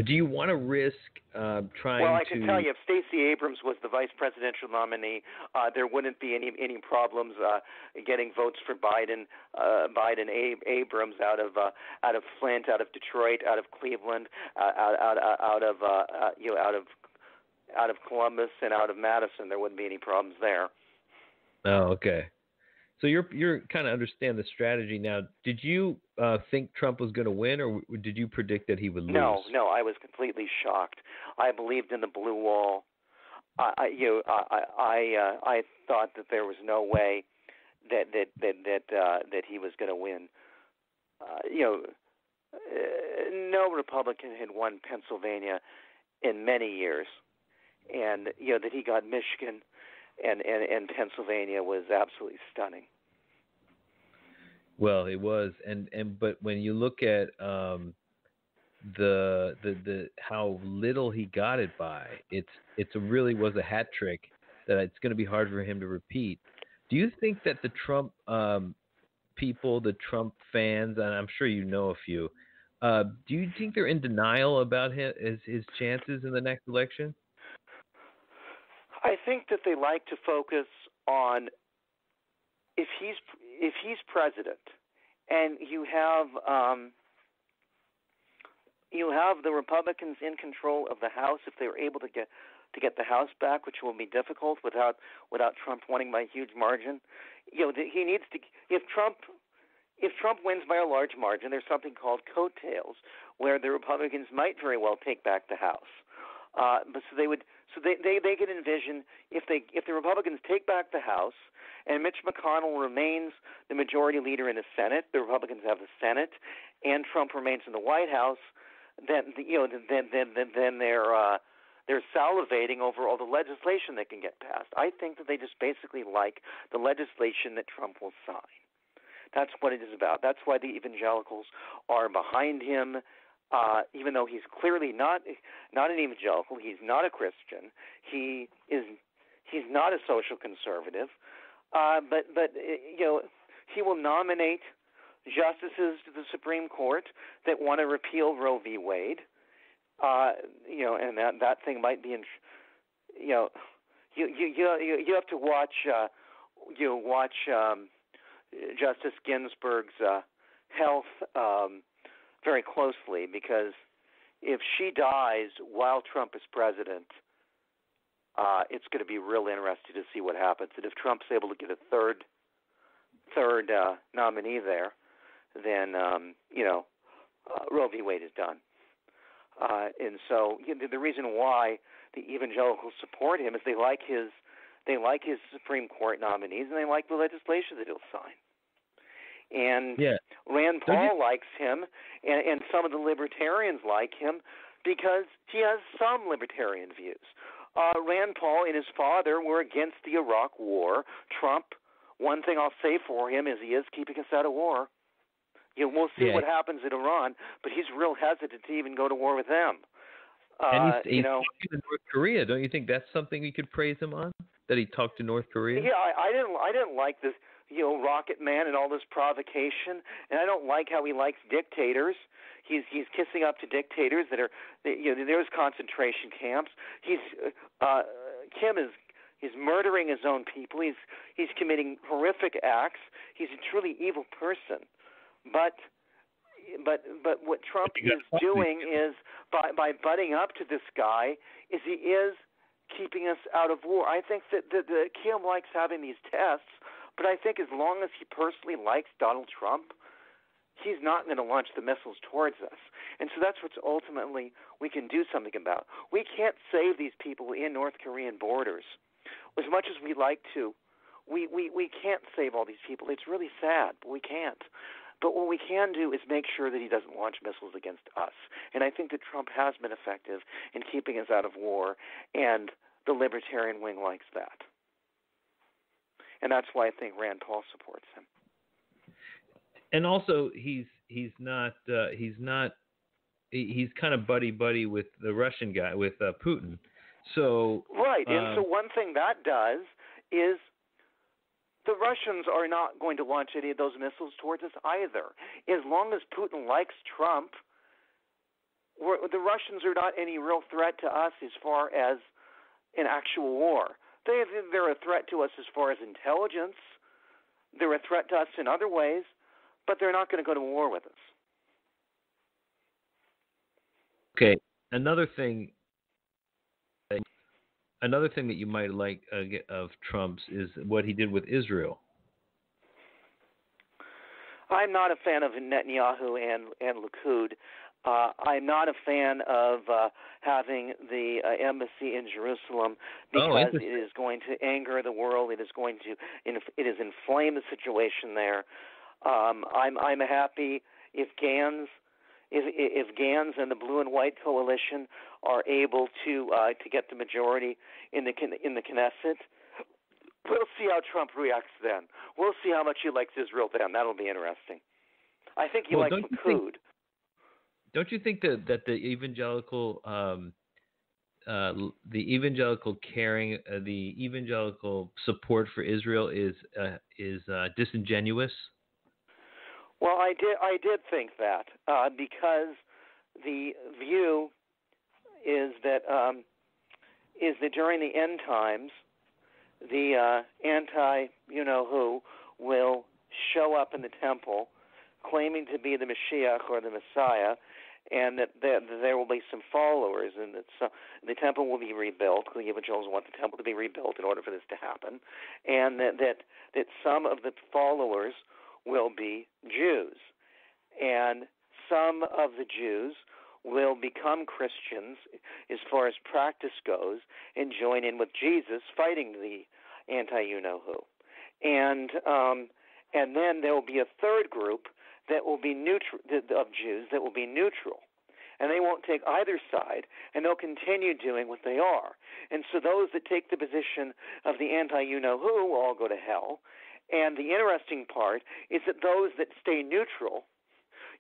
Do you want to risk trying to? Well, I can tell you, if Stacey Abrams was the vice presidential nominee, there wouldn't be any problems getting votes for Biden. Abrams out of Flint, out of Detroit, out of Cleveland, out of Columbus, and out of Madison. There wouldn't be any problems there. Oh, okay. So you're kind of understand the strategy now. Did you think Trump was going to win, or did you predict that he would lose? No, I was completely shocked. I believed in the blue wall. I thought that there was no way that he was going to win. No Republican had won Pennsylvania in many years, and that he got Michigan and Pennsylvania was absolutely stunning. Well, it was, but when you look at the how little he got it by, it really was a hat trick that it's going to be hard for him to repeat. Do you think that the Trump people, the Trump fans, and I'm sure you know a few, do you think they're in denial about his chances in the next election? I think that they like to focus on if he's president, and you have the Republicans in control of the House. If they were able to get the House back, which will be difficult without Trump winning by a huge margin, he needs to. If Trump if Trump wins by a large margin, there's something called coattails, where the Republicans might very well take back the House. But so they could envision if the Republicans take back the House and Mitch McConnell remains the majority leader in the Senate, the Republicans have the Senate, and Trump remains in the White House, then they're salivating over all the legislation that can get passed. I think that they just basically like the legislation that Trump will sign. That's what it is about. That's why the evangelicals are behind him, even though he's clearly not an evangelical. He's not a Christian. He's not a social conservative. But he will nominate justices to the Supreme Court that want to repeal Roe v. Wade. And that thing might be in. You have to watch. Justice Ginsburg's health very closely, because if she dies while Trump is president, it's going to be real interesting to see what happens. And if Trump's able to get a third nominee there, then Roe v. Wade is done. And so the reason why the evangelicals support him is they like his Supreme Court nominees, and they like the legislation that he'll sign. And Rand Paul likes him, and some of the libertarians like him because he has some libertarian views. Rand Paul and his father were against the Iraq War. Trump, one thing I'll say for him is he is keeping us out of war. We'll see what happens in Iran, but he's real hesitant to even go to war with them. And he's talking to North Korea. Don't you think that's something we could praise him on? That he talked to North Korea? Yeah, I didn't like this, Rocket Man and all this provocation, and I don't like how he likes dictators. He's kissing up to dictators that are, there's concentration camps. Kim is murdering his own people. He's committing horrific acts. He's a truly evil person. But what Trump is doing is by butting up to this guy is he is keeping us out of war. I think that Kim likes having these tests, but I think as long as he personally likes Donald Trump, he's not going to launch the missiles towards us. And so that's what's ultimately we can do something about. We can't save these people in North Korean borders. As much as we'd like to, we can't save all these people. It's really sad, but we can't. But what we can do is make sure that he doesn't launch missiles against us. And I think that Trump has been effective in keeping us out of war, and the libertarian wing likes that. And that's why I think Rand Paul supports him. And also, he's kind of buddy with the Russian guy, with Putin. So right, and so one thing that does is the Russians are not going to launch any of those missiles towards us either. As long as Putin likes Trump, the Russians are not any real threat to us as far as an actual war. They're a threat to us as far as intelligence. They're a threat to us in other ways, but they're not going to go to war with us. Okay, another thing that you might like of Trump's is what he did with Israel. I'm not a fan of Netanyahu and Likud. I'm not a fan of having the embassy in Jerusalem because it is going to anger the world. It is inflame the situation there. I'm happy if Gantz and the Blue and White Coalition are able to get the majority in the Knesset. We'll see how Trump reacts then. We'll see how much he likes Israel then. That'll be interesting. I think he likes Likud. Don't you think that the evangelical support for Israel is disingenuous? Well, I did think that because the view is that during the end times, the anti-you-know-who will show up in the temple claiming to be the Mashiach or the Messiah, and that there will be some followers, and that the temple will be rebuilt. The evangelicals want the temple to be rebuilt in order for this to happen, and that some of the followers will be Jews. And some of the Jews will become Christians as far as practice goes and join in with Jesus fighting the anti-you-know-who. And then there will be a third group that will be neutral, of Jews that will be neutral. And they won't take either side, and they'll continue doing what they are. And so those that take the position of the anti-you-know-who will all go to hell. And the interesting part is that those that stay neutral,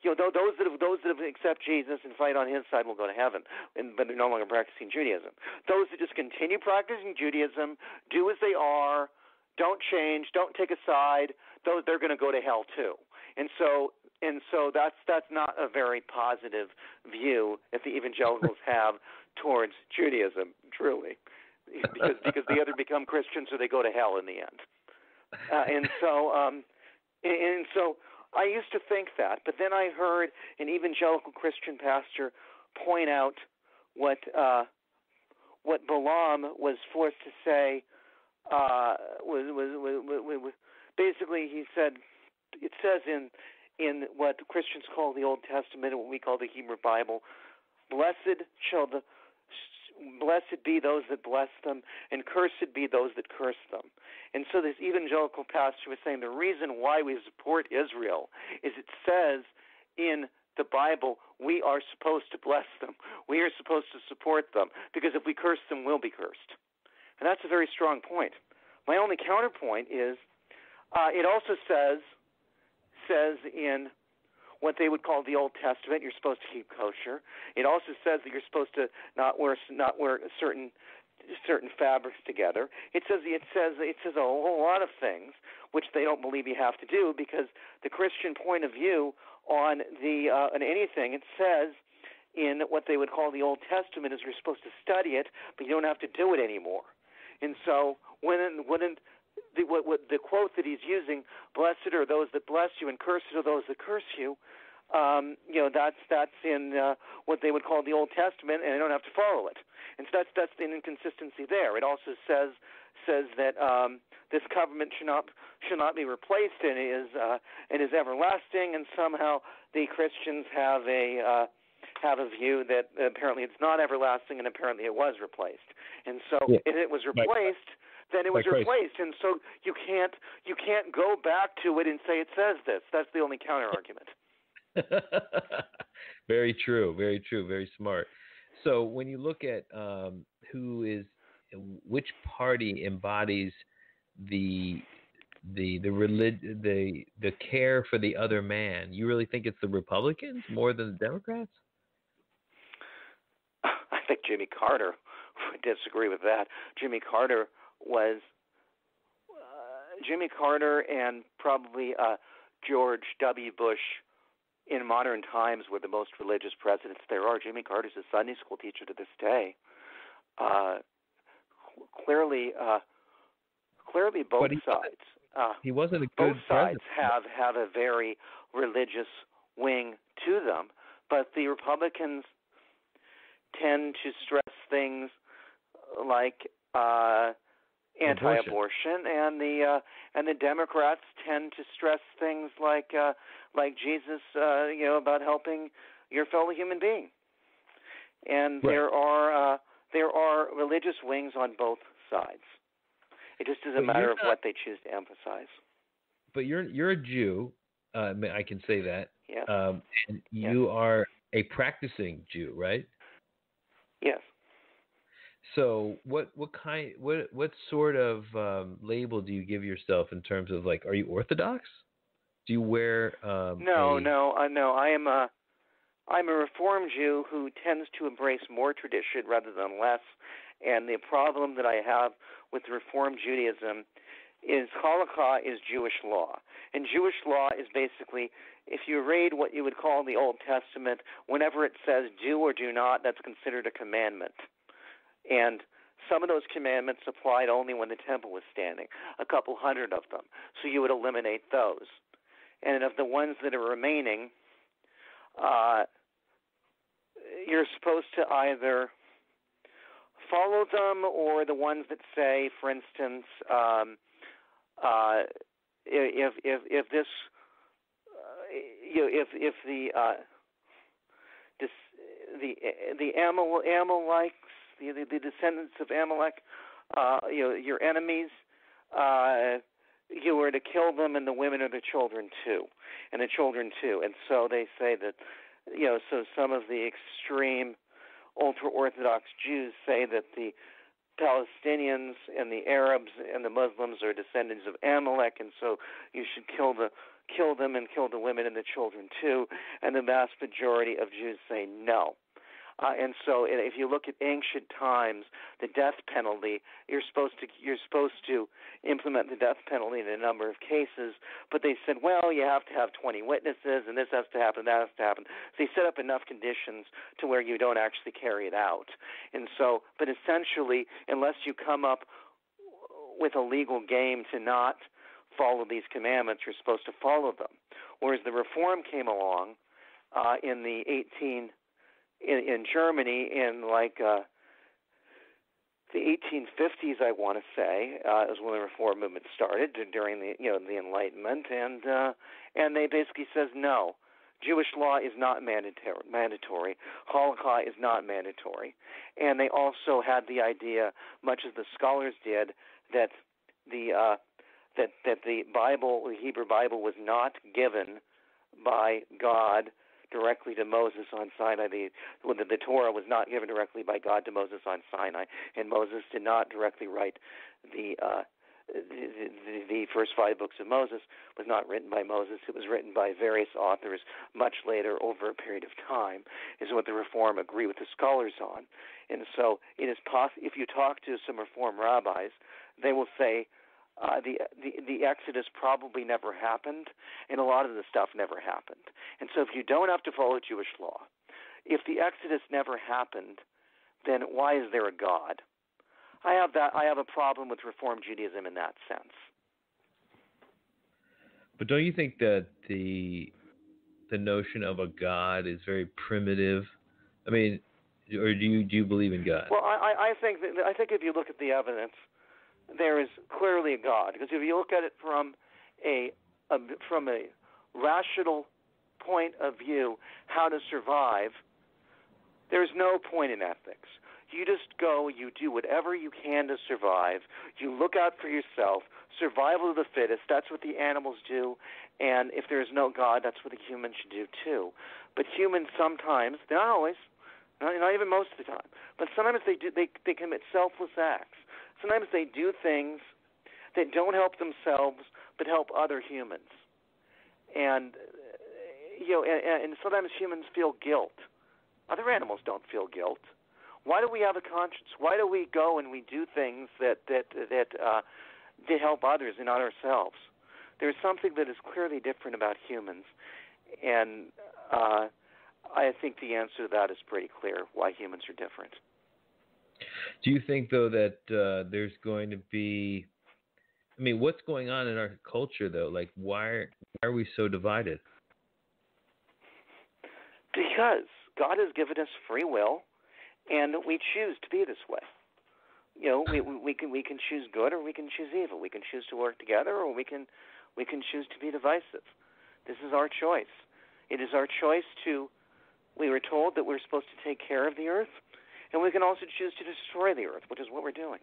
those that accept Jesus and fight on his side will go to heaven, but they're no longer practicing Judaism. Those that just continue practicing Judaism, do as they are, don't change, don't take a side, they're going to go to hell too. And so that's not a very positive view that the evangelicals have towards Judaism, truly, because they either become Christians or they go to hell in the end. And so I used to think that, but then I heard an evangelical Christian pastor point out what Balaam was forced to say. Was basically, he said, it says in what Christians call the Old Testament and what we call the Hebrew Bible, blessed be those that bless them, and cursed be those that curse them. And so this evangelical pastor was saying the reason why we support Israel is it says in the Bible we are supposed to bless them. We are supposed to support them, because if we curse them, we'll be cursed. And that's a very strong point. My only counterpoint is it also says in what they would call the Old Testament, you're supposed to keep kosher. It also says that you're supposed to not wear certain fabrics together. It says a whole lot of things which they don't believe you have to do, because the Christian point of view on anything, it says in what they would call the Old Testament is you're supposed to study it, but you don't have to do it anymore. And so the quote that he's using, "Blessed are those that bless you, and cursed are those that curse you," that's in what they would call the Old Testament, and they don't have to follow it. And so that's the inconsistency there. It also says that this covenant should not be replaced, and is everlasting. And somehow the Christians have a view that apparently it's not everlasting, and apparently it was replaced. And so if it was replaced, then it was replaced, and so you can't go back to it and say it says this. That's the only counter argument. Very true, very true, very smart. So when you look at which party embodies the care for the other man, you really think it's the Republicans more than the Democrats? I think Jimmy Carter would disagree with that. Jimmy Carter and probably George W. Bush in modern times were the most religious presidents there are. Jimmy Carter's a Sunday school teacher to this day. Clearly both sides. He wasn't a good both sides president. have a very religious wing to them, but the Republicans tend to stress things like anti-abortion, and the Democrats tend to stress things like Jesus, about helping your fellow human being. And right. there are religious wings on both sides. It just is a matter of what they choose to emphasize. But you're a Jew, I can say that. Yes. And you are a practicing Jew, right? Yes. So what sort of label do you give yourself in terms of, like, are you Orthodox? Do you wear No. I'm a Reformed Jew who tends to embrace more tradition rather than less. And the problem that I have with Reformed Judaism is halakha is Jewish law. And Jewish law is basically, if you read what you would call the Old Testament, whenever it says do or do not, that's considered a commandment. And some of those commandments applied only when the temple was standing, a couple hundred of them. So you would eliminate those. And of the ones that are remaining, you're supposed to either follow them, or the ones that say, for instance, if this if the Amalekites, the descendants of Amalek, your enemies, you were to kill them, and the women and the children too, and so they say that, so some of the extreme ultra-Orthodox Jews say that the Palestinians and the Arabs and the Muslims are descendants of Amalek, and so you should kill them and kill the women and the children too. And the vast majority of Jews say no. And so, if you look at ancient times, the death penalty, you're supposed to implement the death penalty in a number of cases, but they said, well, you have to have 20 witnesses, and this has to happen, that has to happen. So they set up enough conditions to where you don't actually carry it out. And so, but essentially, unless you come up with a legal game to not follow these commandments, you're supposed to follow them. Whereas the Reform came along in Germany in the 1850s, I want to say, is when the Reform movement started during the Enlightenment, and they basically says no, Jewish law is not mandatory. Halakha is not mandatory, and they also had the idea, much as the scholars did, that the Bible, the Hebrew Bible, was not given by God directly to Moses on Sinai. The Torah was not given directly by God to Moses on Sinai, and Moses did not directly write the first 5 books of Moses. Was not written by Moses. It was written by various authors much later over a period of time, is what the Reform agree with the scholars on. And so it is if you talk to some Reform rabbis, they will say the Exodus probably never happened, and a lot of the stuff never happened. And so if you don't have to follow Jewish law, if the Exodus never happened, then why is there a God? I have a problem with Reform Judaism in that sense. But don't you think that the notion of a God is very primitive? I mean, or do you believe in God? Well, I think if you look at the evidence, there is clearly a God, because if you look at it from a rational point of view, how to survive, there's no point in ethics. You just go, you do whatever you can to survive. You look out for yourself. Survival of the fittest, that's what the animals do. And if there's no God, that's what the humans should do too. But humans sometimes, not always, not even most of the time, but sometimes they commit selfless acts. Sometimes they do things that don't help themselves but help other humans. And and sometimes humans feel guilt. Other animals don't feel guilt. Why do we have a conscience? Why do we go and we do things that help others and not ourselves? There's something that is clearly different about humans, and I think the answer to that is pretty clear, why humans are different. Do you think, though, that there's going to be, I mean, what's going on in our culture, though? Like, why are we so divided? Because God has given us free will, and we choose to be this way. We can choose good or we can choose evil. We can choose to work together or we can choose to be divisive. This is our choice. It is our choice we were told that we're supposed to take care of the earth, and we can also choose to destroy the earth, which is what we're doing.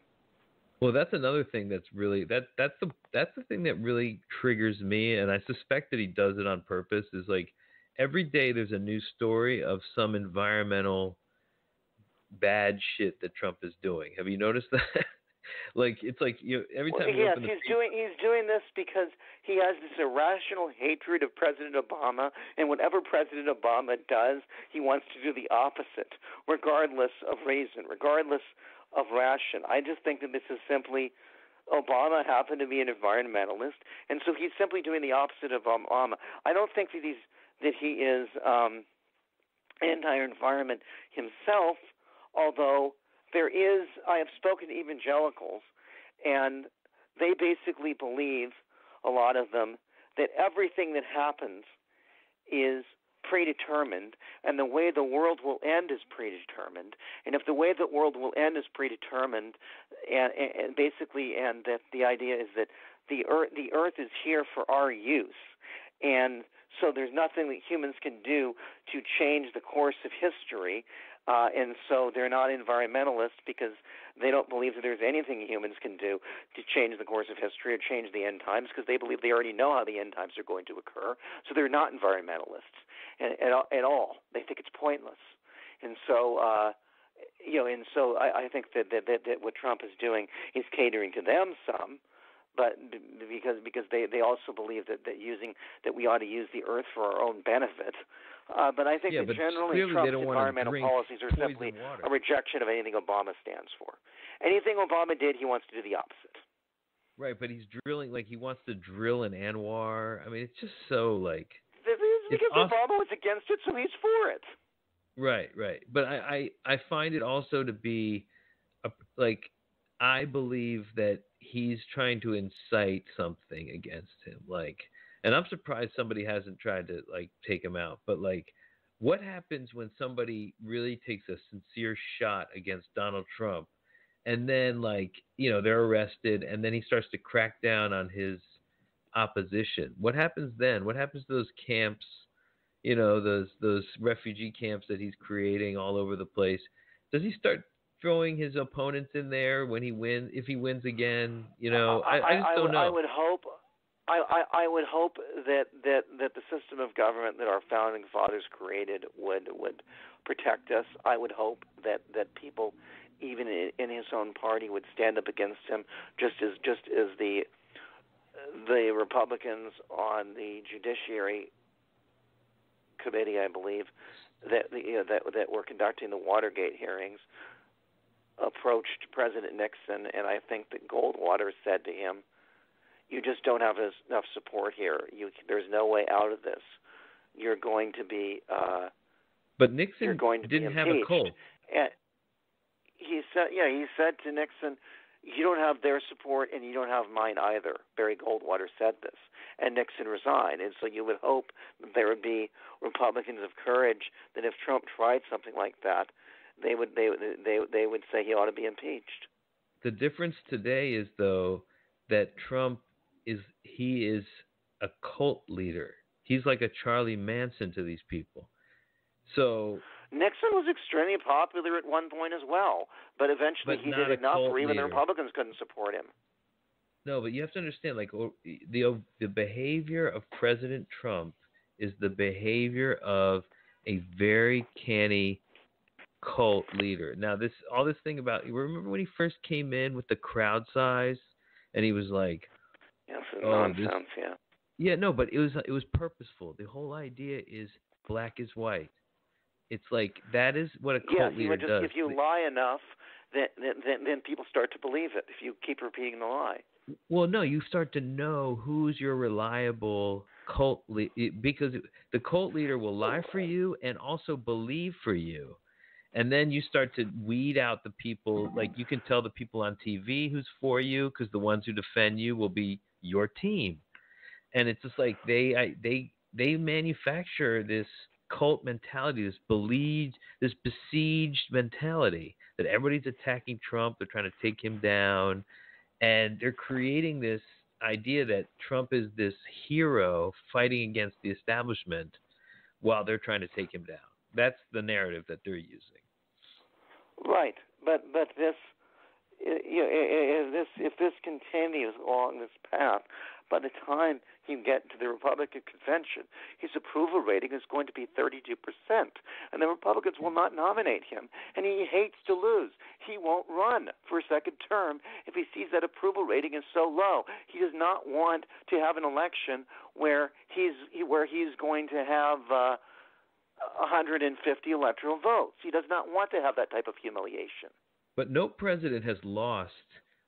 Well, that's another thing that's really that's the thing that really triggers me, and I suspect that he does it on purpose. Is like every day there's a new story of some environmental bad shit that Trump is doing. Have you noticed that? It's like every time. Yes, he's doing this because he has this irrational hatred of President Obama, and whatever President Obama does, he wants to do the opposite, regardless of reason, regardless of ration. I just think that this is simply Obama happened to be an environmentalist, and so he's simply doing the opposite of Obama. I don't think that he is anti-environment himself, although I have spoken to evangelicals, and they basically believe, a lot of them, that everything that happens is predetermined, and the way the world will end is predetermined. And if the way the world will end is predetermined, and that the idea is that the earth is here for our use, and So there's nothing that humans can do to change the course of history, and so they're not environmentalists because they don't believe that there's anything humans can do to change the course of history or change the end times because they believe they already know how the end times are going to occur. So they're not environmentalists at all. They think it's pointless, and so. I think that what Trump is doing is catering to them some, but because they also believe that we ought to use the earth for our own benefit. But I think that generally Trump's environmental policies are simply a rejection of anything Obama stands for. Anything Obama did, he wants to do the opposite. Right, but he's drilling, like he wants to drill in Anwar. I mean, it's just so like. Because Obama was against it, so he's for it. Right. But I find it also to be, I believe that he's trying to incite something against him. And I'm surprised somebody hasn't tried to, take him out. But, what happens when somebody really takes a sincere shot against Donald Trump and then, they're arrested and then he starts to crack down on his opposition? What happens then? What happens to those camps? Those refugee camps that he's creating all over the place. Does he start throwing his opponents in there when he wins? If he wins again, I just don't know. I would hope. I would hope that the system of government that our founding fathers created would protect us. I would hope that people, even in his own party, would stand up against him, just as the Republicans on the Judiciary Committee, I believe, that were conducting the Watergate hearings, approached President Nixon, and I think that Goldwater said to him, "You just don't have enough support here. There's no way out of this. You're going to be." But Nixon didn't have a cold. And he said to Nixon, "You don't have their support, and you don't have mine either." Barry Goldwater said this, and Nixon resigned. And so you would hope that there would be Republicans of courage that if Trump tried something like that, they would say he ought to be impeached. The difference today is, though, that Trump is a cult leader. He's like a Charlie Manson to these people. So Nixon was extremely popular at one point as well, but eventually he did enough where even the Republicans couldn't support him. No, but you have to understand, the behavior of President Trump is the behavior of a very canny cult leader. Now, all this thing about, remember when he first came in with the crowd size, and he was like, "Yes, nonsense." Yeah, no, but it was purposeful. The whole idea is black is white. It's like that is what a cult leader does. If you lie enough, then people start to believe it. If you keep repeating the lie. Well, no, you start to know who's your reliable cult leader, because the cult leader will lie for you and also believe for you. And then you start to weed out the people, you can tell the people on TV who's for you because the ones who defend you will be your team. And it's just like they manufacture this cult mentality, this besieged mentality that everybody's attacking Trump, they're trying to take him down. And they're creating this idea that Trump is this hero fighting against the establishment while they're trying to take him down. That's the narrative that they're using. Right, but this, if this continues along this path, by the time you get to the Republican convention, his approval rating is going to be 32%, and the Republicans will not nominate him, and he hates to lose. He won't run for a second term if he sees that approval rating is so low. He does not want to have an election where he's going to have 150 electoral votes. He does not want to have that type of humiliation. But no president has lost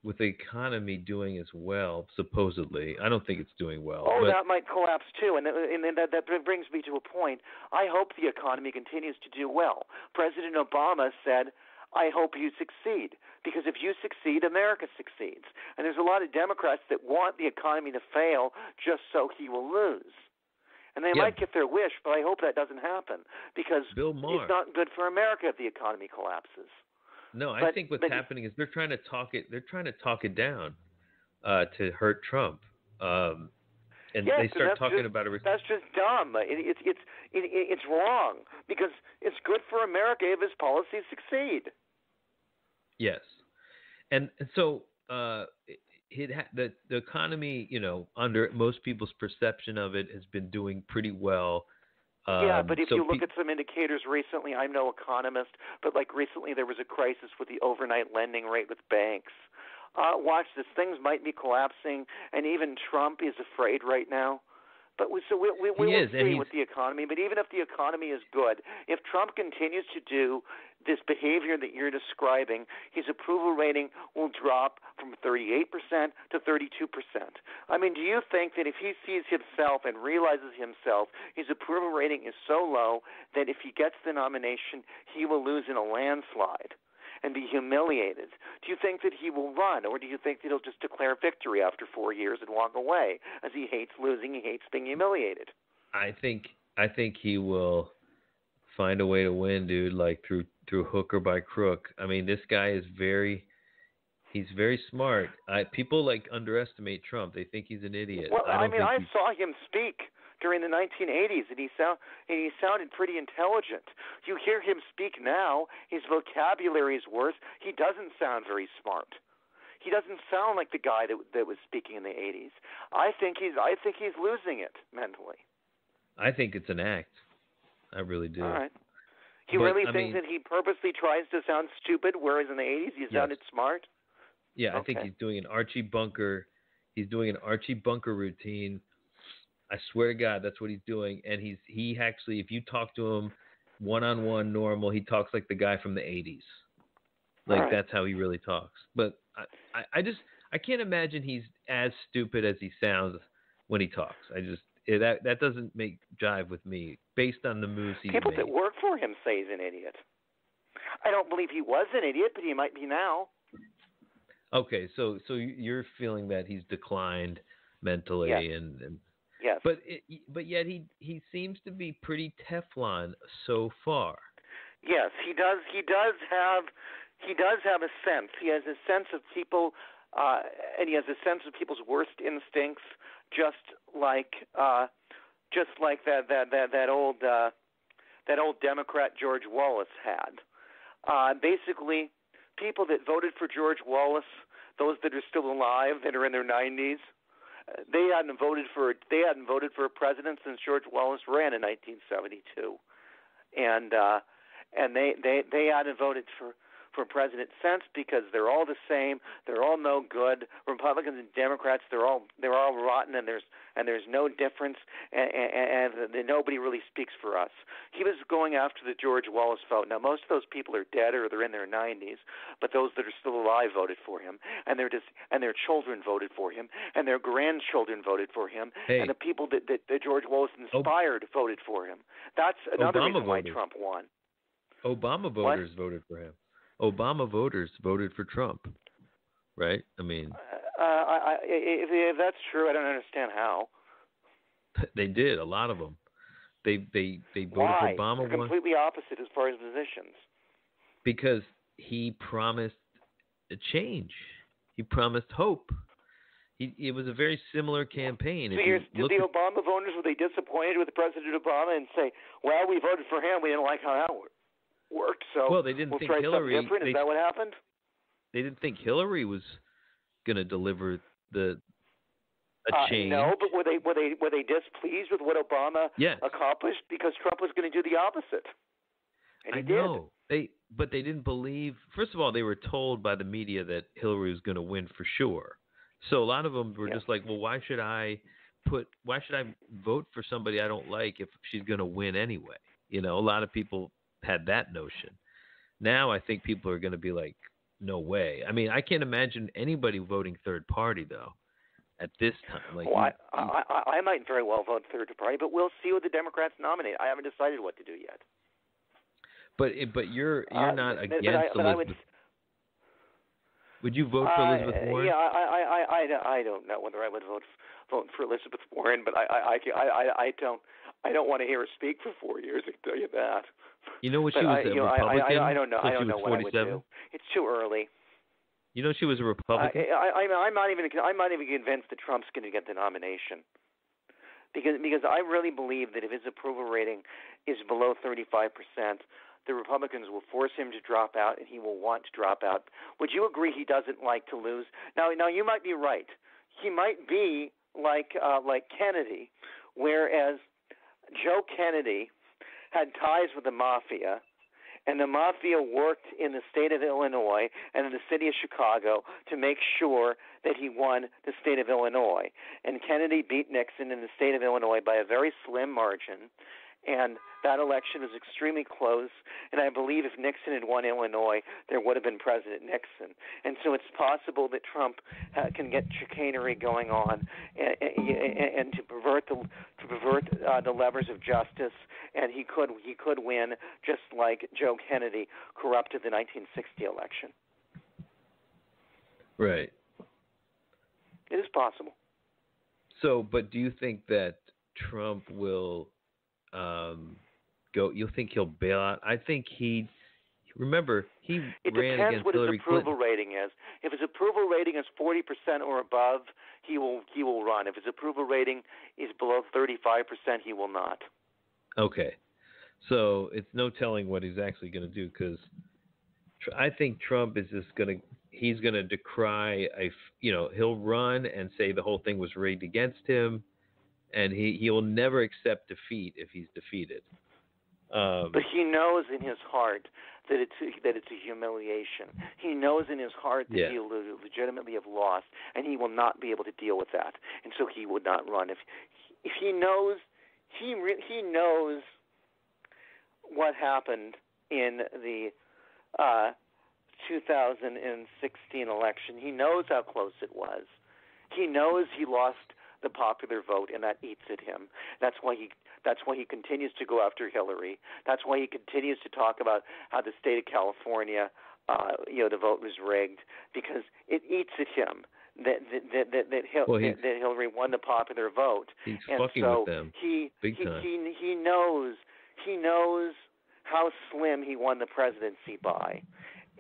with the economy doing as well, supposedly. I don't think it's doing well. Oh, that might collapse too, and that brings me to a point. I hope the economy continues to do well. President Obama said, "I hope you succeed, because if you succeed, America succeeds." And there's a lot of Democrats that want the economy to fail just so he will lose. And they might get their wish, but I hope that doesn't happen, because it's not good for America if the economy collapses. No, I think what's happening is they're trying to talk it down to hurt Trump. And and Yeah, they because start talking about it. that's just dumb. It's wrong because it's good for America if his policies succeed. Yes, and so the economy, under most people's perception of it, has been doing pretty well. Yeah, but if So you look at some indicators recently, I'm no economist, but like recently there was a crisis with the overnight lending rate with banks. Watch this. Things might be collapsing, and even Trump is afraid right now. But we will see with the economy. But even if the economy is good, if Trump continues to do this behavior that you're describing, his approval rating will drop from 38% to 32%. I mean, do you think that if he sees himself and realizes himself, his approval rating is so low that if he gets the nomination, he will lose in a landslide and be humiliated? Do you think that he will run, or do you think that he'll just declare victory after 4 years and walk away, as he hates losing, he hates being humiliated? I think he will find a way to win, dude, like through hook or by crook. I mean, this guy is he's very smart. People underestimate Trump. They think he's an idiot. Well, I saw him speak during the 1980s, and he sounded pretty intelligent. You hear him speak now, his vocabulary is worse. He doesn't sound very smart. He doesn't sound like the guy that was speaking in the 80s. I think he's losing it mentally. I think it's an act. I really do. All right. You really think that he purposely tries to sound stupid, whereas in the 80s he sounded smart? Yeah, okay. I think he's doing an Archie Bunker. He's doing an Archie Bunker routine. I swear to God, that's what he's doing. And he actually, if you talk to him one-on-one normal, he talks like the guy from the 80s. Like, that's how he really talks. But I can't imagine he's as stupid as he sounds when he talks. That doesn't make jive with me based on the moves he's People made. that work for him say he's an idiot. I don't believe he was an idiot, but he might be now. Okay, so you're feeling that he's declined mentally, yes. and yes, but yet he seems to be pretty Teflon so far. Yes, he does. He does have a sense. He has a sense of people, and he has a sense of people's worst instincts, just like that old Democrat George Wallace had. Basically, people that voted for George Wallace, those that are still alive, that are in their 90s, they hadn't voted for a president since George Wallace ran in 1972, and they hadn't voted for president since, because they're all the same. They're all no good. Republicans and Democrats, they're all rotten, and there's no difference, and nobody really speaks for us. He was going after the George Wallace vote. Now, most of those people are dead or they're in their 90s, but those that are still alive voted for him, and their children voted for him, and their grandchildren voted for him, and the people that George Wallace inspired voted for him. That's another reason why Trump won. Obama voters voted for him. Obama voters voted for Trump, right? I mean, if that's true, I don't understand how. They did, a lot of them. They voted Why? for Obama. They're completely opposite as far as positions. Because he promised a change. He promised hope. It was a very similar campaign. So the Obama voters, were they disappointed with President Obama and say, well, we voted for him, we didn't like how that worked, so they didn't think try Hillary. Something different. Is that what happened? They didn't think Hillary was going to deliver a change. No, but were they displeased with what Obama accomplished, because Trump was going to do the opposite, and he did. But they didn't believe. First of all, they were told by the media that Hillary was going to win for sure. So a lot of them were just like, well, why should I vote for somebody I don't like if she's going to win anyway? A lot of people had that notion. Now I think people are going to be like, no way. I mean, I can't imagine anybody voting third party though at this time. I might very well vote third party, but we'll see what the Democrats nominate. I haven't decided what to do yet. But you're not against Elizabeth. Would you vote for Elizabeth Warren? Yeah, I don't know whether I would vote for Elizabeth Warren, but I don't want to hear her speak for 4 years. I can tell you that. You know what she was a Republican? I don't know. I don't know what 47? I would do. It's too early. You know she was a Republican. I'm not even convinced that Trump's going to get the nomination. because I really believe that if his approval rating is below 35%, the Republicans will force him to drop out, and he will want to drop out. Would you agree he doesn't like to lose? Now you might be right. He might be like Kennedy, whereas Joe Kennedy had ties with the mafia, and the mafia worked in the state of Illinois and in the city of Chicago to make sure that he won the state of Illinois. And Kennedy beat Nixon in the state of Illinois by a very slim margin. And that election was extremely close. And I believe if Nixon had won Illinois, there would have been President Nixon. And so it's possible that Trump can get chicanery going on and to pervert the levers of justice. And he could win, just like Joe Kennedy corrupted the 1960 election. Right. It is possible. So, but do you think that Trump will go? You think he'll bail out? I think remember, he ran against Hillary Clinton. It depends what his approval rating is. If his approval rating is 40% or above, he will run. If his approval rating is below 35%, he will not. Okay. So it's no telling what he's actually going to do, because I think Trump is just he's going to decry he'll run and say the whole thing was rigged against him, and he'll never accept defeat if he's defeated. But he knows in his heart that it's a humiliation. He knows in his heart that he will legitimately have lost, and he will not be able to deal with that, and so he would not run. If he knows, he knows what happened in the 2016 election. He knows how close it was. He knows he lost the popular vote, and that eats at him. That's why he continues to go after Hillary. That's why he continues to talk about how the state of California, the vote was rigged, because it eats at him that Hillary won the popular vote. He's fucking with them. Big time. He knows how slim he won the presidency by,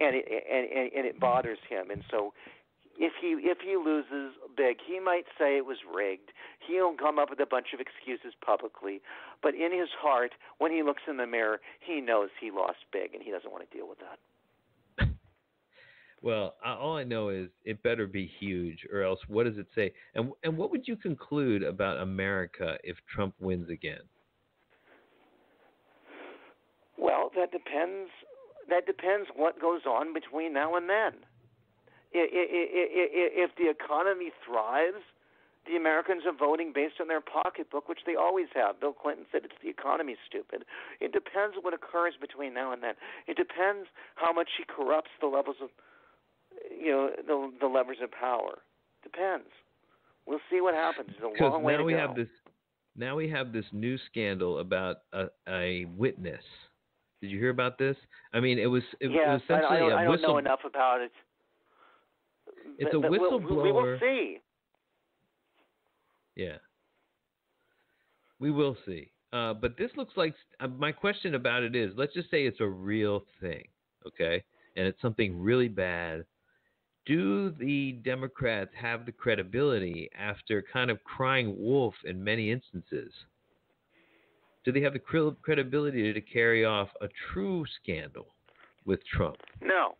and it bothers him. And so, if he loses big, he might say it was rigged. He'll come up with a bunch of excuses publicly, but in his heart, when he looks in the mirror, he knows he lost big, and he doesn't want to deal with that. Well, all I know is it better be huge, or else what does it say? And what would you conclude about America if Trump wins again? Well, that depends. That depends what goes on between now and then. If the economy thrives, the Americans are voting based on their pocketbook, which they always have. Bill Clinton said it's the economy's stupid. It depends what occurs between now and then. It depends how much he corrupts the levels of, the levers of power. Depends. We'll see what happens. It's a long way to go. Now we have this new scandal about a witness. Did you hear about this? I mean, it was essentially I don't know enough about it. It's a whistleblower. We will see. Yeah. We will see. But this looks like my question about it is, let's just say it's a real thing, okay? And it's something really bad. Do the Democrats have the credibility after kind of crying wolf in many instances? Do they have the credibility to carry off a true scandal with Trump? No.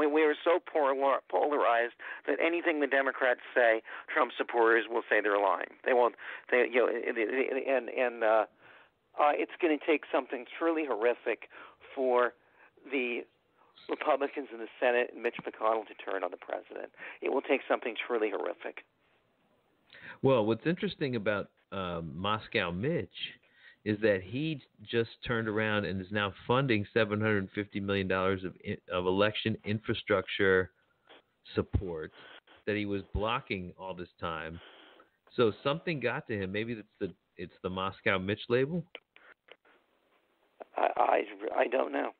We are so polarized that anything the Democrats say, Trump supporters will say they're lying. They won't. It's going to take something truly horrific for the Republicans in the Senate and Mitch McConnell to turn on the president. It will take something truly horrific. Well, what's interesting about Moscow Mitch is that he just turned around and is now funding $750 million of election infrastructure support that he was blocking all this time. So something got to him. Maybe it's the Moscow Mitch label. I don't know.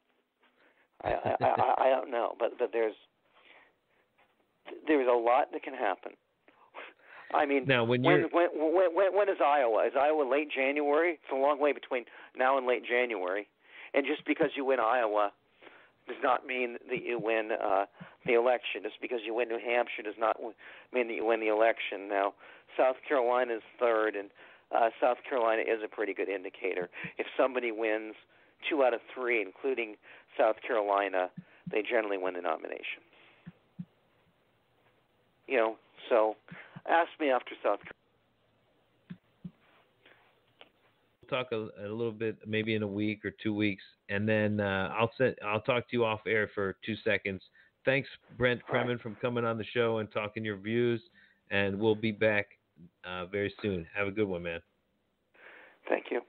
I don't know, but there's a lot that can happen. I mean, now when is Iowa? Is Iowa late January? It's a long way between now and late January. And just because you win Iowa does not mean that you win the election. Just because you win New Hampshire does not mean that you win the election. Now, South Carolina is third, and South Carolina is a pretty good indicator. If somebody wins 2 out of 3, including South Carolina, they generally win the nomination. So ask me after South Carolina. We'll talk a little bit, maybe in a week or 2 weeks, and then I'll talk to you off air for 2 seconds. Thanks, Brent Kremen, from coming on the show and talking your views, and we'll be back very soon. Have a good one, man. Thank you.